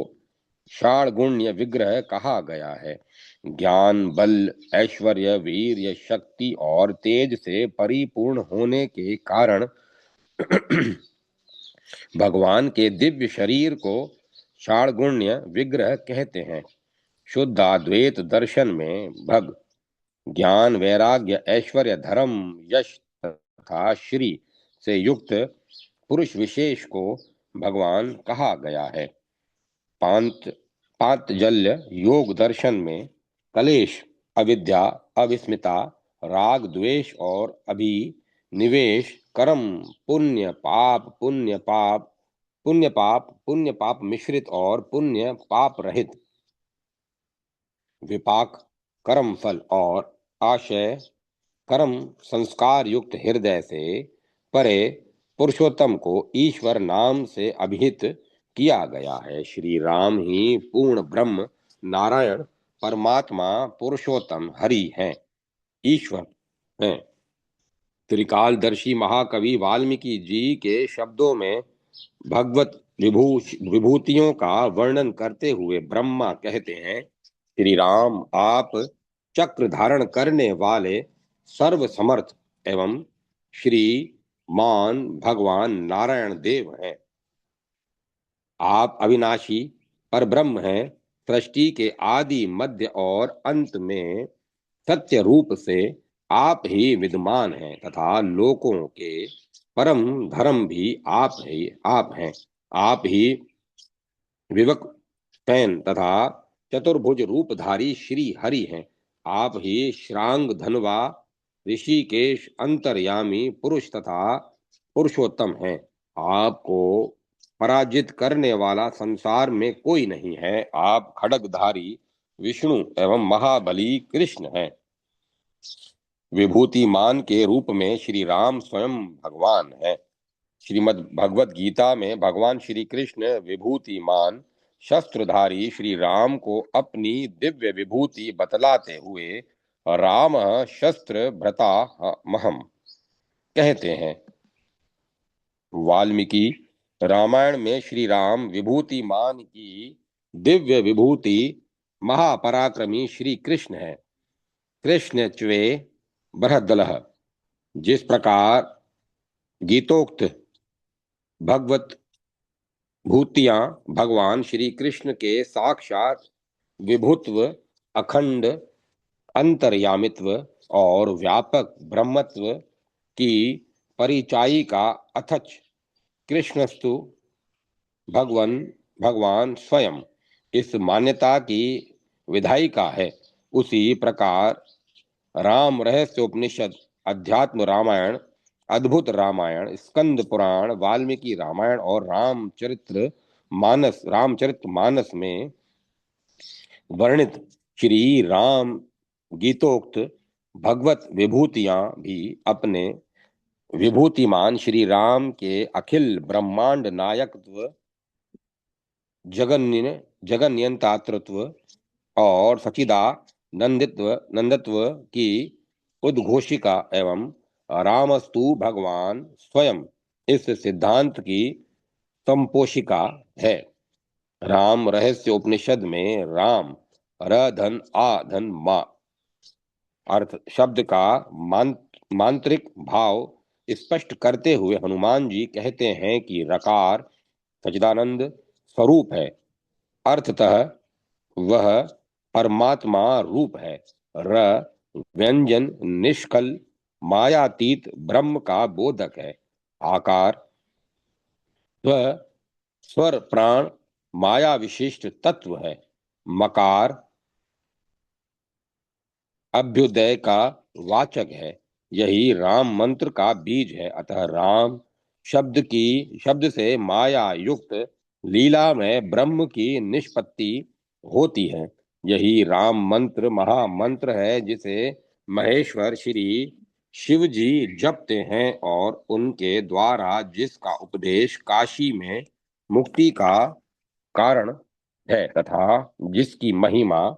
षाड्गुण्य विग्रह कहा गया है। ज्ञान बल ऐश्वर्य वीर्य शक्ति और तेज से परिपूर्ण होने के कारण भगवान के दिव्य शरीर को षाड्गुण्य विग्रह कहते हैं। शुद्ध अद्वैत दर्शन में भग ज्ञान वैराग्य ऐश्वर्य धर्म यश तथा श्री से युक्त पुरुष विशेष को भगवान कहा गया है। पांतजल्य योग दर्शन में कलेश अविद्या अविस्मिता राग द्वेष और अभिनिवेश कर्म पुण्य पाप पुण्य पाप मिश्रित और पुण्य पाप रहित विपाक कर्म फल और आशय कर्म संस्कार युक्त हृदय से परे पुरुषोत्तम को ईश्वर नाम से अभिहित किया गया है। श्री राम ही पूर्ण ब्रह्म नारायण परमात्मा पुरुषोत्तम हरि हैं। ईश्वर हैं। त्रिकालदर्शी महाकवि वाल्मीकि जी के शब्दों में भगवत विभूतियों का वर्णन करते हुए ब्रह्मा कहते हैं, श्री राम आप चक्र धारण करने वाले सर्व समर्थ एवं श्री मान भगवान नारायण देव हैं। आप अविनाशी पर ब्रह्म हैं, सृष्टि के आदि मध्य और अंत में सत्य रूप से आप ही विद्यमान हैं तथा लोकों के परम धर्म भी आप हैं। आप ही विवक पैन तथा चतुर्भुज रूपधारी श्री हरि हैं। आप ही श्रांग धनवा ऋषिकेश अंतर्यामी पुरुष तथा पुरुषोत्तम हैं। आपको पराजित करने वाला संसार में कोई नहीं है। आप खड्गधारी विष्णु एवं महाबली कृष्ण हैं। विभूतिमान के रूप में श्री राम स्वयं भगवान है। श्रीमद् भगवत गीता में भगवान श्री कृष्ण विभूतिमान शस्त्रधारी श्री राम को अपनी दिव्य विभूति बतलाते हुए राम शस्त्र भ्रता महम कहते हैं। वाल्मीकि रामायण में श्री राम विभूतिमान की दिव्य विभूति महापराक्रमी श्री कृष्ण है। कृष्ण च्वे बृहद्दलः। जिस प्रकार गीतोक्त भगवत भूतियां भगवान श्री कृष्ण के साक्षात विभुत्व, अखंड अंतर्यामित्व और व्यापक ब्रह्मत्व की परिचायी का अथच कृष्णस्तु भगवन भगवान स्वयं इस मान्यता की विधायिका है, उसी प्रकार राम रहस्योपनिषद, अध्यात्म रामायण, अद्भुत रामायण, स्कंद पुराण, वाल्मीकि रामायण और रामचरित मानस में वर्णित श्री राम गीतोक्त भगवत विभूतियां भी अपने विभूतिमान श्री राम के अखिल ब्रह्मांड नायकत्व, जगन्यंतातृत्व और नंदत्व की उद्घोषिका एवं रामस्तु भगवान स्वयं इस सिद्धांत की संपोषिका है। राम रहस्य उपनिषद में राम र धन आ धन मा अर्थ शब्द का मांत्रिक भाव स्पष्ट करते हुए हनुमान जी कहते हैं कि रकार सच्चिदानंद स्वरूप है, अर्थतः वह परमात्मा रूप है। र व्यंजन निष्कल मायातीत ब्रह्म का बोधक है। आकार स्व स्वर प्राण माया विशिष्ट तत्व है। मकार अभ्युदय का वाचक है। यही राम मंत्र का बीज है। अतः राम शब्द से माया युक्त लीला में ब्रह्म की निष्पत्ति होती है। यही राम मंत्र महामंत्र है जिसे महेश्वर श्री शिव जी जपते हैं और उनके द्वारा जिसका उपदेश काशी में मुक्ति का कारण है तथा जिसकी महिमा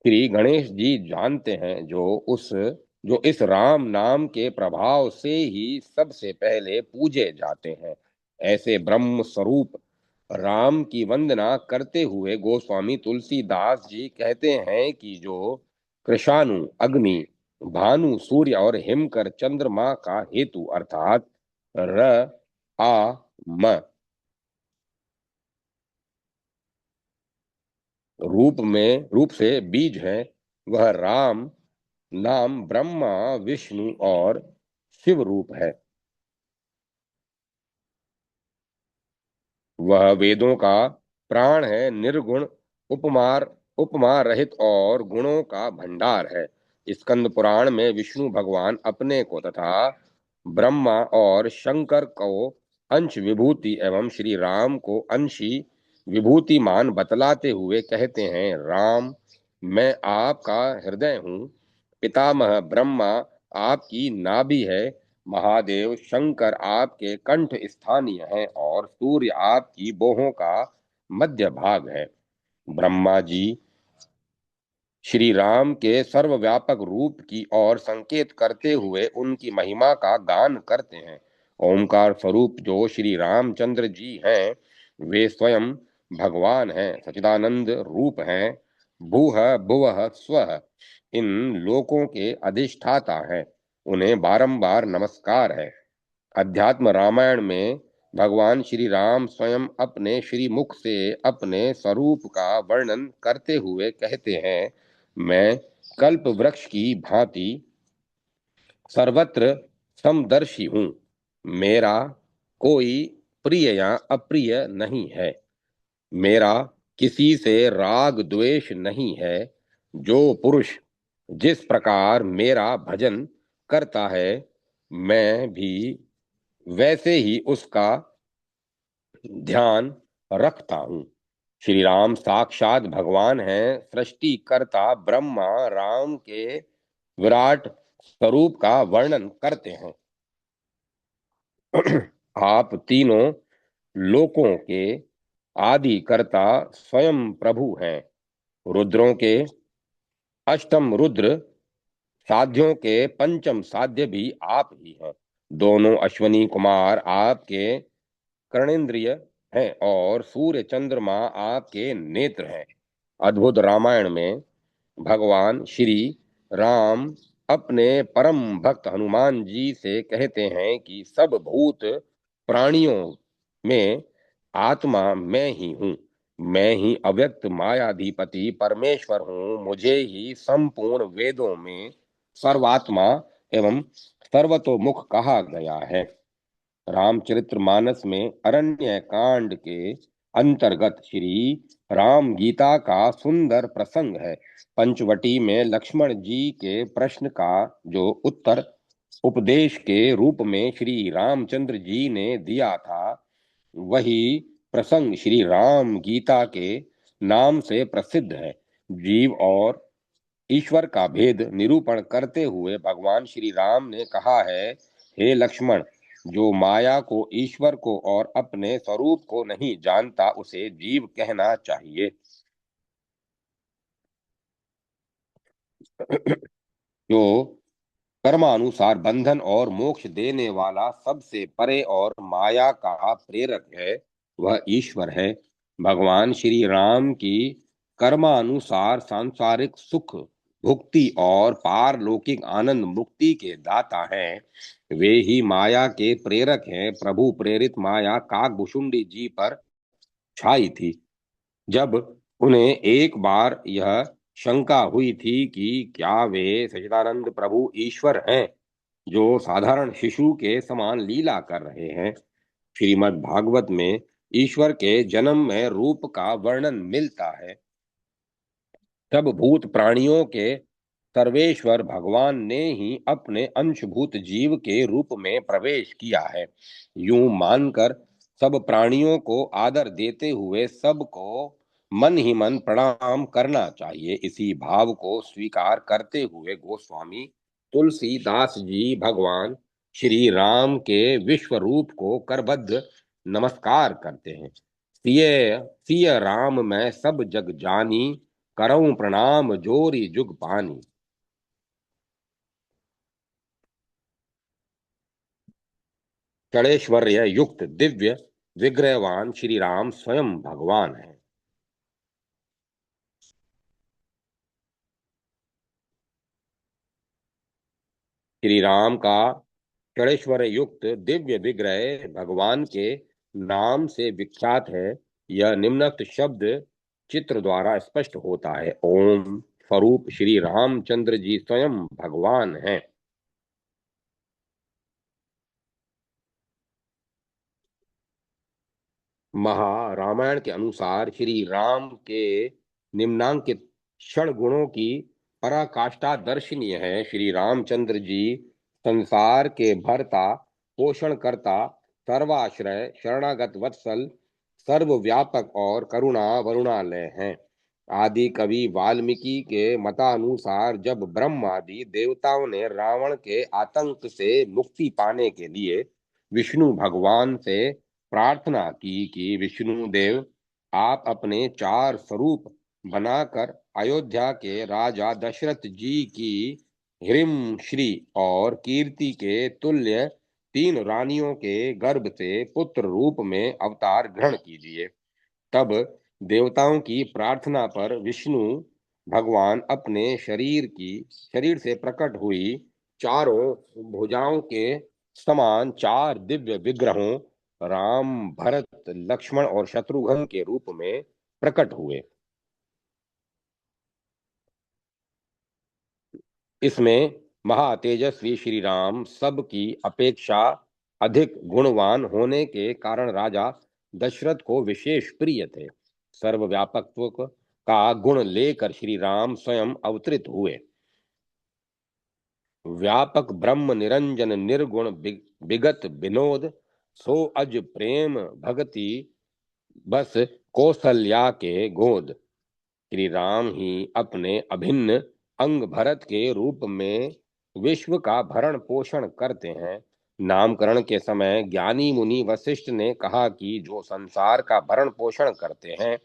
श्री गणेश जी जानते हैं, जो इस राम नाम के प्रभाव से ही सबसे पहले पूजे जाते हैं। ऐसे ब्रह्म स्वरूप राम की वंदना करते हुए गोस्वामी तुलसीदास जी कहते हैं कि जो कृषाणु अग्नि भानु सूर्य और हिमकर चंद्रमा का हेतु अर्थात र आ म रूप से बीज है, वह राम नाम ब्रह्मा विष्णु और शिव रूप है। वह वेदों का प्राण है, निर्गुण उपमा रहित और गुणों का भंडार है। स्कंद पुराण में विष्णु भगवान अपने को तथा ब्रह्मा और शंकर को अंश विभूति एवं श्री राम को अंशी विभूतिमान बतलाते हुए कहते हैं, राम मैं आपका हृदय हूँ, पितामह ब्रह्मा आपकी नाभि है, महादेव शंकर आपके कंठ स्थानीय है और सूर्य आपकी बोहों का मध्य भाग है। ब्रह्मा जी श्री राम के सर्वव्यापक रूप की ओर संकेत करते हुए उनकी महिमा का गान करते हैं। ओमकार स्वरूप जो श्री रामचंद्र जी हैं, वे स्वयं भगवान हैं, सच्चिदानंद रूप हैं, भूः भुवः स्वः इन लोकों के अधिष्ठाता हैं। उन्हें बारंबार नमस्कार है। अध्यात्म रामायण में भगवान श्री राम स्वयं अपने श्री मुख से अपने स्वरूप का वर्णन करते हुए कहते हैं, मैं कल्प वृक्ष की भांति सर्वत्र समदर्शी हूँ। मेरा कोई प्रिय या अप्रिय नहीं है। मेरा किसी से राग द्वेष नहीं है। जो पुरुष जिस प्रकार मेरा भजन करता है, मैं भी वैसे ही उसका ध्यान रखता हूँ। श्री राम साक्षात भगवान हैं। सृष्टिकर्ता ब्रह्मा राम के विराट स्वरूप का वर्णन करते हैं। आप तीनों लोकों के आदि कर्ता स्वयं प्रभु हैं। रुद्रों के अष्टम रुद्र, साध्यों के पंचम साध्य भी आप ही हैं। दोनों अश्वनी कुमार आपके कर्णेंद्रिय हैं और सूर्य चंद्रमा आपके नेत्र हैं। अद्भुत रामायण में भगवान श्री राम अपने परम भक्त हनुमान जी से कहते हैं कि सब भूत प्राणियों में आत्मा मैं ही हूँ। मैं ही अव्यक्त मायाधिपति परमेश्वर हूँ। मुझे ही संपूर्ण वेदों में सर्वात्मा एवं सर्वतोमुख कहा गया है। रामचरितमानस में अरण्य कांड के अंतर्गत श्री राम गीता का सुंदर प्रसंग है। पंचवटी में लक्ष्मण जी के प्रश्न का जो उत्तर उपदेश के रूप में श्री रामचंद्र जी ने दिया था, वही प्रसंग श्री राम गीता के नाम से प्रसिद्ध है। जीव और ईश्वर का भेद निरूपण करते हुए भगवान श्री राम ने कहा है, हे लक्ष्मण, जो माया को, ईश्वर को और अपने स्वरूप को नहीं जानता, उसे जीव कहना चाहिए। जो कर्मानुसार बंधन और मोक्ष देने वाला, सबसे परे और माया का प्रेरक है, वह ईश्वर है। भगवान श्री राम की कर्मानुसार सांसारिक सुख भुक्ति और पारलौकिक आनंद मुक्ति के दाता हैं। वे ही माया के प्रेरक हैं। प्रभु प्रेरित माया काकभुशुंडी जी पर छाई थी। जब उन्हें एक बार यह शंका हुई थी कि क्या वे सच्चिदानंद प्रभु ईश्वर हैं, जो साधारण शिशु के समान लीला कर रहे हैं। श्रीमद् भागवत में ईश्वर के जन्म में रूप का वर्णन मिलता है। तब भूत प्राणियों के सर्वेश्वर भगवान ने ही अपने अंशभूत जीव के रूप में प्रवेश किया है। यूं मानकर सब प्राणियों को आदर देते हुए सबको मन ही मन प्रणाम करना चाहिए। इसी भाव को स्वीकार करते हुए गोस्वामी तुलसीदास जी भगवान श्री राम के विश्व रूप को करबद्ध नमस्कार करते हैं। सिय सिय राम मैं सब जग जानी, करऊं प्रणाम जोरी जुग पानी। षड़ेश्वर्य युक्त दिव्य विग्रहवान श्री राम स्वयं भगवान है। श्री राम का षड़ेश्वर्य युक्त दिव्य विग्रह भगवान के नाम से विख्यात है। यह निम्नक्त शब्द चित्र द्वारा स्पष्ट होता है। ओम स्वरूप श्री रामचंद्र जी स्वयं भगवान हैं। महारामायण के अनुसार श्री राम के निम्नांकित षण गुणों की पराकाष्ठा दर्शनीय है। श्री रामचंद्र जी संसार के भरता, पोषण करता, सर्वाश्रय, शरणागत वत्सल, सर्वव्यापक और करुणा वरुणालय हैं। आदि कवि वाल्मीकि के मतानुसार जब ब्रह्मादि देवताओं ने रावण के आतंक से मुक्ति पाने के लिए विष्णु भगवान से प्रार्थना की कि विष्णु देव, आप अपने चार स्वरूप बनाकर अयोध्या के राजा दशरथ जी की ह्रीम श्री और कीर्ति के तुल्य 3 रानियों के गर्भ से पुत्र रूप में अवतार ग्रहण कीजिए। तब देवताओं की प्रार्थना पर विष्णु भगवान अपने शरीर से प्रकट हुई 4 भुजाओं के समान 4 दिव्य विग्रहों राम, भरत, लक्ष्मण और शत्रुघ्न के रूप में प्रकट हुए। इसमें महातेजस्वी श्री राम सब की अपेक्षा अधिक गुणवान होने के कारण राजा दशरथ को विशेष प्रिय थे। सर्वव्यापकत्व का गुण लेकर श्री राम स्वयं अवतरित हुए। व्यापक ब्रह्म निरंजन निर्गुण विगत विनोद सो अज प्रेम भगति बस कौशल्या के गोद। श्री राम ही अपने अभिन्न अंग भरत के रूप में विश्व का भरण पोषण करते हैं। नामकरण के समय ज्ञानी मुनि वशिष्ठ ने कहा कि जो संसार का भरण पोषण करते हैं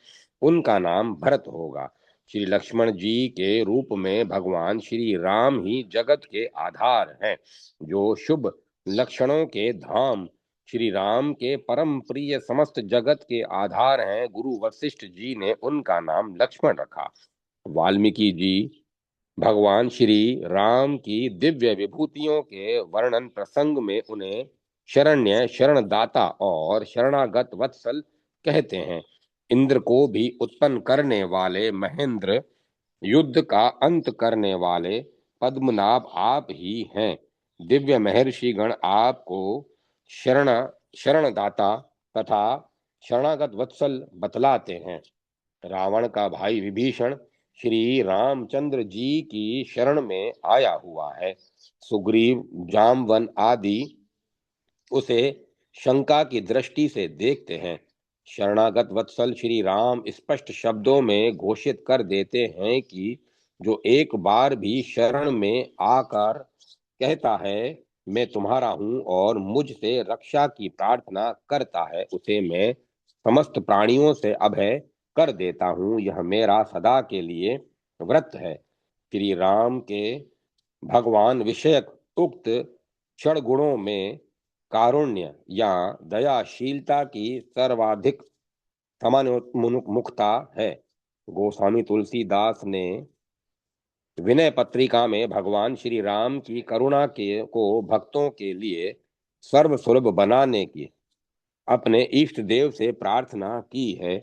उनका नाम भरत होगा। श्री लक्ष्मण जी के रूप में भगवान श्री राम ही जगत के आधार हैं। जो शुभ लक्षणों के धाम श्री राम के परम प्रिय समस्त जगत के आधार हैं, गुरु वशिष्ठ जी ने उनका नाम लक्ष्मण रखा। वाल्मीकि जी भगवान श्री राम की दिव्य विभूतियों के वर्णन प्रसंग में उन्हें शरण्य, शरणदाता और शरणागत वत्सल कहते हैं। इंद्र को भी उत्पन्न करने वाले महेंद्र, युद्ध का अंत करने वाले पद्मनाभ आप ही हैं। दिव्य महर्षि गण आपको शरण शरणदाता तथा शरणागत वत्सल बतलाते हैं। रावण का भाई विभीषण श्री रामचंद्र जी की शरण में आया हुआ है। सुग्रीव, जामवन आदि उसे शंका की दृष्टि से देखते हैं। शरणागत वत्सल श्री राम स्पष्ट शब्दों में घोषित कर देते हैं कि जो एक बार भी शरण में आकर कहता है मैं तुम्हारा हूं और मुझसे रक्षा की प्रार्थना करता है, उसे मैं समस्त प्राणियों से अभय कर देता हूं। यह मेरा सदा के लिए व्रत है। श्री राम के भगवान विषयक उक्त क्षण गुणों में कारुण्य या दयाशीलता की सर्वाधिक समान्मुखता है। गोस्वामी तुलसीदास ने विनय पत्रिका में भगवान श्री राम की करुणा के को भक्तों के लिए सर्वसुलभ बनाने की अपने इष्ट देव से प्रार्थना की है।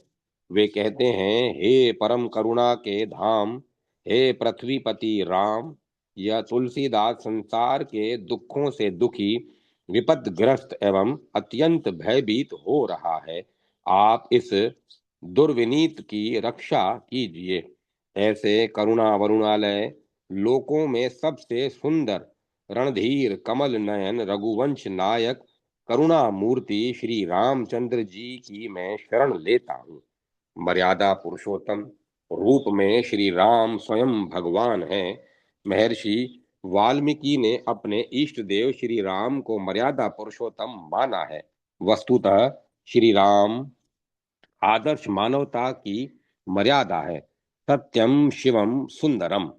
वे कहते हैं, हे परम करुणा के धाम, हे पृथ्वीपति राम, यह तुलसीदास संसार के दुखों से दुखी, विपदग्रस्त एवं अत्यंत भयभीत हो रहा है। आप इस दुर्विनीत की रक्षा कीजिए। ऐसे करुणा वरुणालय लोकों में सबसे सुंदर रणधीर कमल नयन रघुवंश नायक करुणा मूर्ति श्री रामचंद्र जी की मैं शरण लेता हूँ। मर्यादा पुरुषोत्तम रूप में श्री राम स्वयं भगवान हैं। महर्षि वाल्मीकि ने अपने इष्ट देव श्री राम को मर्यादा पुरुषोत्तम माना है। वस्तुतः श्री राम आदर्श मानवता की मर्यादा है। सत्यम शिवम सुंदरम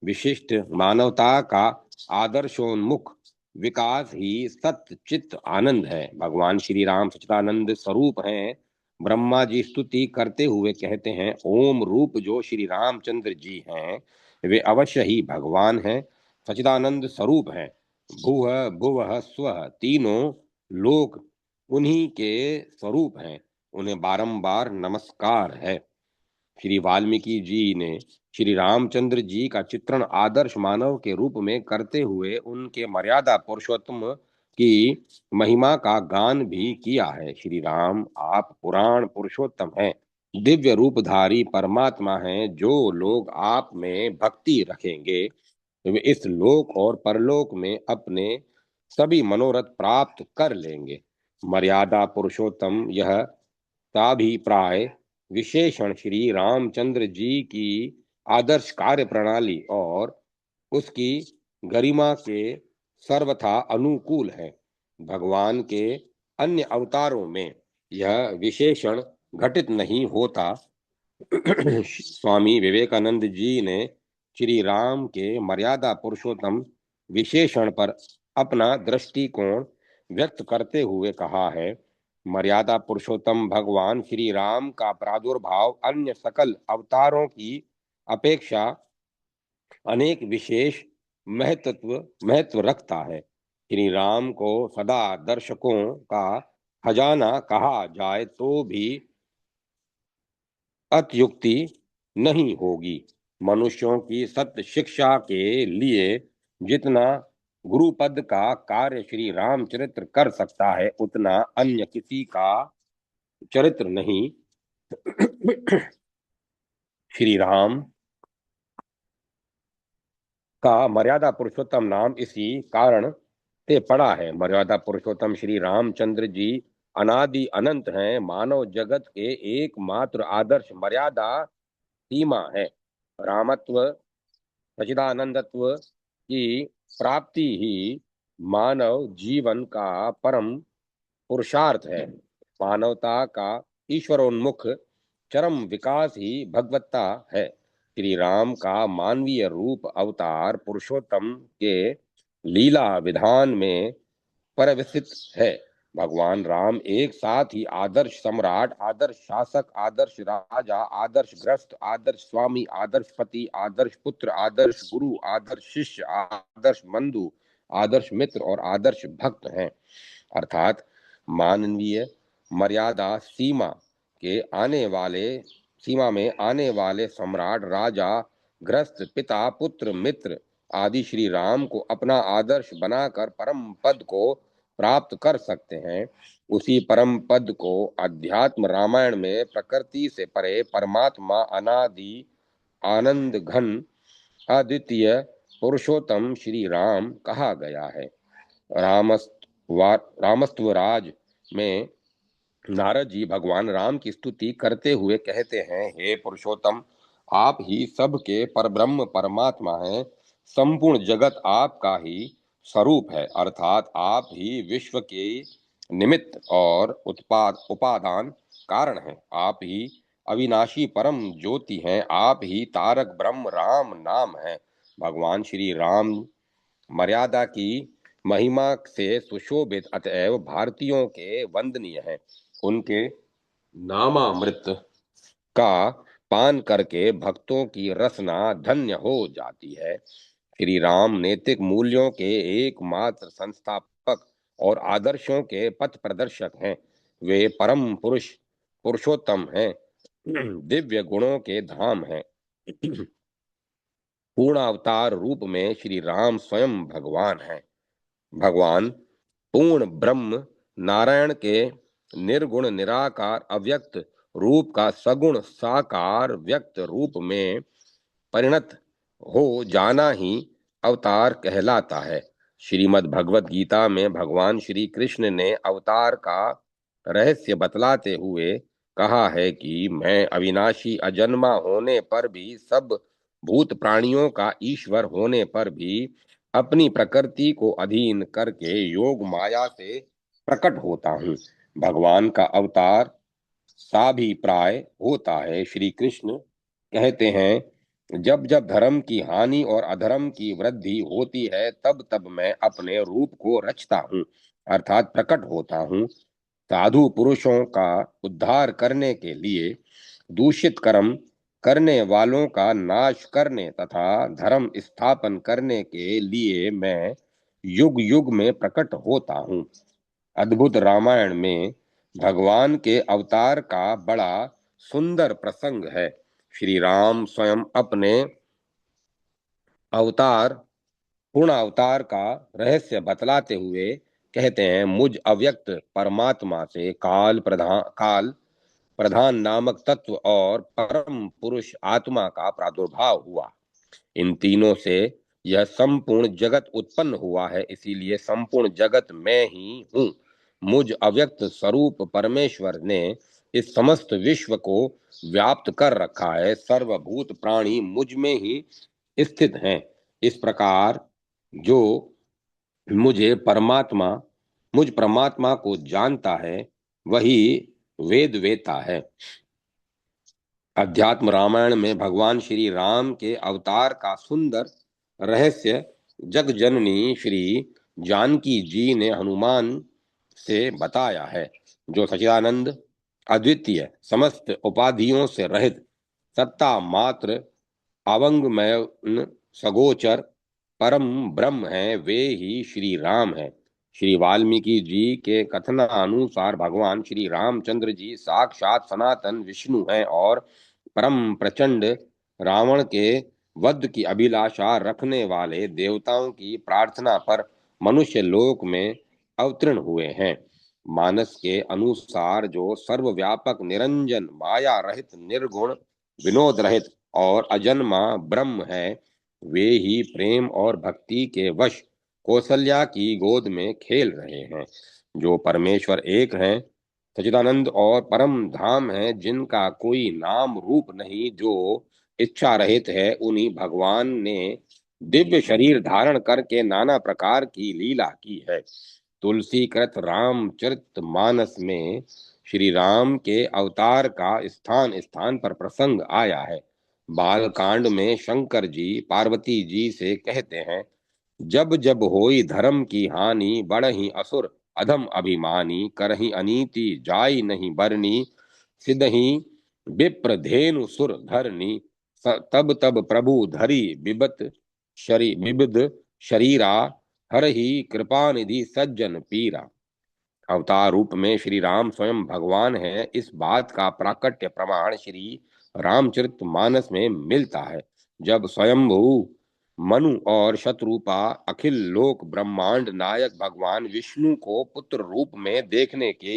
विशिष्ट मानवता का आदर्शोन्मुख विकास ही सत्य चित्त आनंद है। भगवान श्री राम सच्चिदानंद स्वरूप हैं। ब्रह्मा जी स्तुति करते हुए कहते हैं, ओम रूप जो श्री रामचंद्र जी हैं वे अवश्य ही भगवान हैं, सच्चिदानंद स्वरूप हैं। भूह भुवः स्वः तीनों लोक उन्हीं के स्वरूप हैं, उन्हें बारंबार नमस्कार है। श्री वाल्मीकि जी ने श्री रामचंद्र जी का चित्रण आदर्श मानव के रूप में करते हुए उनके मर्यादा पुरुषोत्तम की महिमा का गान भी किया है। श्री राम आप पुराण पुरुषोत्तम हैं, दिव्य रूपधारी परमात्मा हैं। जो लोग आप में भक्ति रखेंगे वे इस लोक और परलोक में अपने सभी मनोरथ प्राप्त कर लेंगे। मर्यादा पुरुषोत्तम यह ताभिप्राय विशेषण श्री रामचंद्र जी की आदर्श कार्य प्रणाली और उसकी गरिमा के सर्वथा अनुकूल है। भगवान के अन्य अवतारों में यह विशेषण घटित नहीं होता। स्वामी विवेकानंद जी ने श्री राम के मर्यादा पुरुषोत्तम विशेषण पर अपना दृष्टिकोण व्यक्त करते हुए कहा है, मर्यादा पुरुषोत्तम भगवान श्री राम का प्रादुर्भाव अन्य सकल अवतारों की अपेक्षा अनेक विशेष महत्व रखता है। श्री राम को सदा दर्शकों का खजाना कहा जाए तो भी अत्युक्ति नहीं होगी। मनुष्यों की सत्य शिक्षा के लिए जितना गुरुपद का कार्य श्री रामचरित्र कर सकता है, उतना अन्य किसी का चरित्र नहीं। श्री राम का मर्यादा पुरुषोत्तम नाम इसी कारण से पड़ा है। मर्यादा पुरुषोत्तम श्री रामचंद्र जी अनादि अनंत हैं। मानव जगत के एकमात्र आदर्श मर्यादा सीमा है। रामत्व सच्चिदानंदत्व की प्राप्ति ही मानव जीवन का परम पुरुषार्थ है। मानवता का ईश्वरोन्मुख चरम विकास ही भगवत्ता है। श्री राम का मानवीय रूप अवतार पुरुषोत्तम के लीला विधान में परिवस्थित है। भगवान राम एक साथ ही आदर्श सम्राट, आदर्श शासक, आदर्श राजा, आदर्श गृहस्थ, आदर्श स्वामी, आदर्श पति, आदर्श पुत्र, आदर्श गुरु, आदर्श शिष्य, आदर्श बंधु, आदर्श मित्र और आदर्श भक्त हैं। अर्थात मानवीय मर्यादा सीमा में आने वाले सम्राट, राजा, गृहस्थ, पिता, पुत्र, मित्र आदि श्री राम को अपना आदर्श बनाकर परम पद को प्राप्त कर सकते हैं। उसी परम पद को अध्यात्म रामायण में प्रकृति से परे परमात्मा, अनादि आनंद घन, अद्वितीय पुरुषोत्तम श्री राम कहा गया है। रामस्तवराज में नारद जी भगवान राम की स्तुति करते हुए कहते हैं, हे पुरुषोत्तम, आप ही सबके परब्रह्म परमात्मा हैं। संपूर्ण जगत आपका ही स्वरूप है, अर्थात आप ही विश्व के निमित्त और उपादान कारण हैं। आप ही अविनाशी परम ज्योति हैं। आप ही तारक ब्रह्म राम नाम है। भगवान श्री राम मर्यादा की महिमा से सुशोभित, अतएव भारतीयों के वंदनीय हैं। उनके नामामृत का पान करके भक्तों की रसना धन्य हो जाती है। श्री राम नैतिक मूल्यों के एकमात्र संस्थापक और आदर्शों के पथ प्रदर्शक हैं। वे परम पुरुषोत्तम हैं, दिव्य गुणों के धाम हैं। पूर्ण अवतार रूप में श्री राम स्वयं भगवान हैं। भगवान पूर्ण ब्रह्म नारायण के निर्गुण निराकार अव्यक्त रूप का सगुण साकार व्यक्त रूप में परिणत हो जाना ही अवतार कहलाता है। श्रीमद् भगवत गीता में भगवान श्री कृष्ण ने अवतार का रहस्य बतलाते हुए कहा है कि मैं अविनाशी अजन्मा होने पर भी, सब भूत प्राणियों का ईश्वर होने पर भी अपनी प्रकृति को अधीन करके योग माया से प्रकट होता हूँ। भगवान का अवतार साभिप्राय होता है। श्री कृष्ण कहते हैं, जब जब धर्म की हानि और अधर्म की वृद्धि होती है, तब तब मैं अपने रूप को रचता हूँ, अर्थात प्रकट होता हूँ। साधु पुरुषों का उद्धार करने के लिए, दूषित कर्म करने वालों का नाश करने तथा धर्म स्थापन करने के लिए मैं युग युग में प्रकट होता हूँ। अद्भुत रामायण में भगवान के अवतार का बड़ा सुंदर प्रसंग है। श्री राम स्वयं अपने अवतार पूर्ण अवतार का रहस्य बतलाते हुए कहते हैं, मुझ अव्यक्त परमात्मा से काल प्रधान नामक तत्व और परम पुरुष आत्मा का प्रादुर्भाव हुआ। इन तीनों से यह संपूर्ण जगत उत्पन्न हुआ है, इसीलिए संपूर्ण जगत मैं ही हूँ। मुझ अव्यक्त स्वरूप परमेश्वर ने इस समस्त विश्व को व्याप्त कर रखा है। सर्वभूत प्राणी मुझ में ही स्थित हैं। इस प्रकार जो मुझे परमात्मा मुझ परमात्मा को जानता है, वही वेद वेता है। अध्यात्म रामायण में भगवान श्री राम के अवतार का सुंदर रहस्य जग जननी श्री जानकी जी ने हनुमान से बताया है, जो सच्चिदानंद, अद्वितीय, समस्त उपाधियों से रहित, सत्ता मात्र, अवंगमय, सगोचर परम ब्रह्म है, वे ही श्री राम है। श्री वाल्मीकि जी के कथनानुसार भगवान श्री रामचंद्र जी साक्षात सनातन विष्णु हैं और परम प्रचंड रावण के वध की अभिलाषा रखने वाले देवताओं की प्रार्थना पर मनुष्य लोक में अवतीर्ण हुए हैं। मानस के अनुसार जो सर्वव्यापक, निरंजन, माया रहित, निर्गुण, विनोद रहित और अजन्मा ब्रह्म है, वे ही प्रेम और भक्ति के वश कौशल्या की गोद में खेल रहे हैं। जो परमेश्वर एक हैं, सच्चिदानंद और परम धाम है, जिनका कोई नाम रूप नहीं, जो इच्छा रहित है, उन्हीं भगवान ने दिव्य शरीर धारण करके नाना प्रकार की लीला की है। तुलसी कृत रामचरित मानस में श्री राम के अवतार का स्थान स्थान पर प्रसंग आया है। बालकांड में शंकर जी पार्वती जी से कहते हैं, जब जब होई धर्म की हानि, बढ़ही असुर अधम अभिमानी, करही अनीति जाई नहीं बरनी, सिदही विप्र धेनु सुर धरनी, तब तब प्रभु धरी विविध शरीरा, हर ही कृपा निधि सज्जन पीरा। अवतार रूप में श्री राम स्वयं भगवान है, इस बात का प्राकट्य प्रमाण श्री रामचरित मानस में मिलता है। जब स्वयंभू मनु और शत्रुपा अखिल लोक ब्रह्मांड नायक भगवान विष्णु को पुत्र रूप में देखने की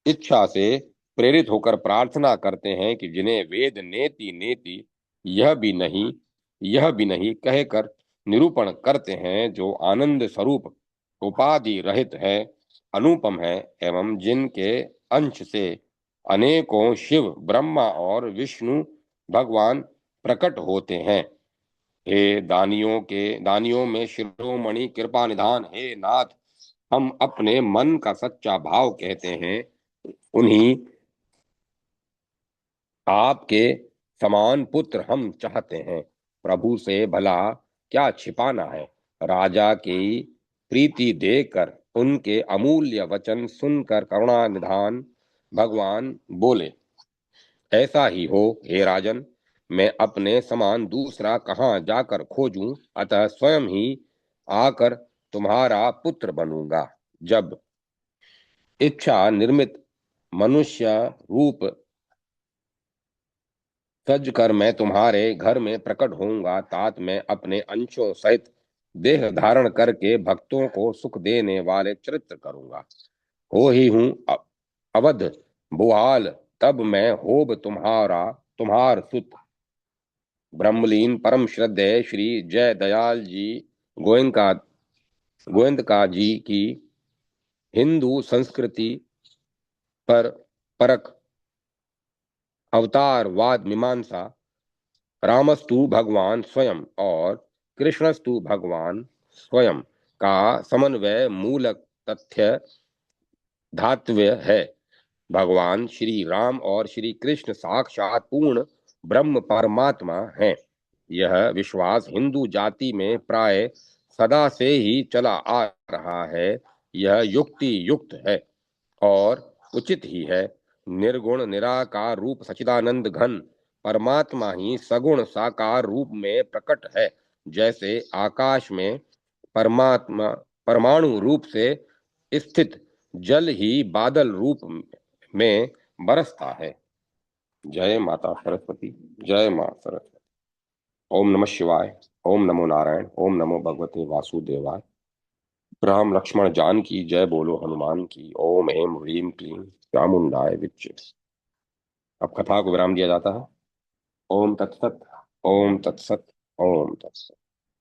इच्छा से प्रेरित होकर प्रार्थना करते हैं कि जिन्हें वेद नेति नेति यह भी नहीं कहकर निरूपण करते हैं, जो आनंद स्वरूप, उपाधि रहित है, अनुपम है, एवं जिनके अंश से अनेकों शिव, ब्रह्मा और विष्णु भगवान प्रकट होते हैं। हे दानियों में शिरोमणि कृपा निधान, हे नाथ, हम अपने मन का सच्चा भाव कहते हैं। उन्हीं आपके समान पुत्र हम चाहते हैं। प्रभु से भला क्या छिपाना है। राजा की प्रीति देकर, उनके अमूल्य वचन सुनकर करुणा निधान भगवान बोले, ऐसा ही हो हे राजन, मैं अपने समान दूसरा कहाँ जाकर खोजूं, अतः स्वयं ही आकर तुम्हारा पुत्र बनूंगा। जब इच्छा निर्मित मनुष्य रूप सज कर मैं तुम्हारे घर में प्रकट होऊंगा, तात मैं अपने अंशों सहित देह धारण करके भक्तों को सुख देने वाले चरित्र करूंगा। हो ही हूं अवध बुहाल, तब मैं होब तुम्हार सुत। ब्रह्मलीन परम श्रद्धेय श्री जय दयाल जी गोयनका गोविंदका जी की हिंदू संस्कृति पर परक अवतारवाद मीमांसा, रामस्तु भगवान स्वयं और कृष्णस्तु भगवान स्वयं का समन्वय मूलक तथ्य धात्व्य है। भगवान श्री राम और श्री कृष्ण साक्षात पूर्ण ब्रह्म परमात्मा हैं। यह विश्वास हिंदू जाति में प्राय सदा से ही चला आ रहा है। यह युक्ति युक्त है और उचित ही है। निर्गुण निराकार रूप सच्चिदानंद घन परमात्मा ही सगुण साकार रूप में प्रकट है। जैसे आकाश में परमात्मा परमाणु रूप से स्थित जल ही बादल रूप में बरसता है। जय माता सरस्वती, जय मां सरस्वती। ओम नमः शिवाय, ओम नमो नारायण, ओम नमो भगवते वासुदेवाय। राम लक्ष्मण जान की जय बोलो हनुमान की। ओम ऐं ह्रीं क्लीं चामुंडाय विच्चे। अब कथा को विराम दिया जाता है। ओम तत्सत, ओम तत्सत, ओम तत्सत।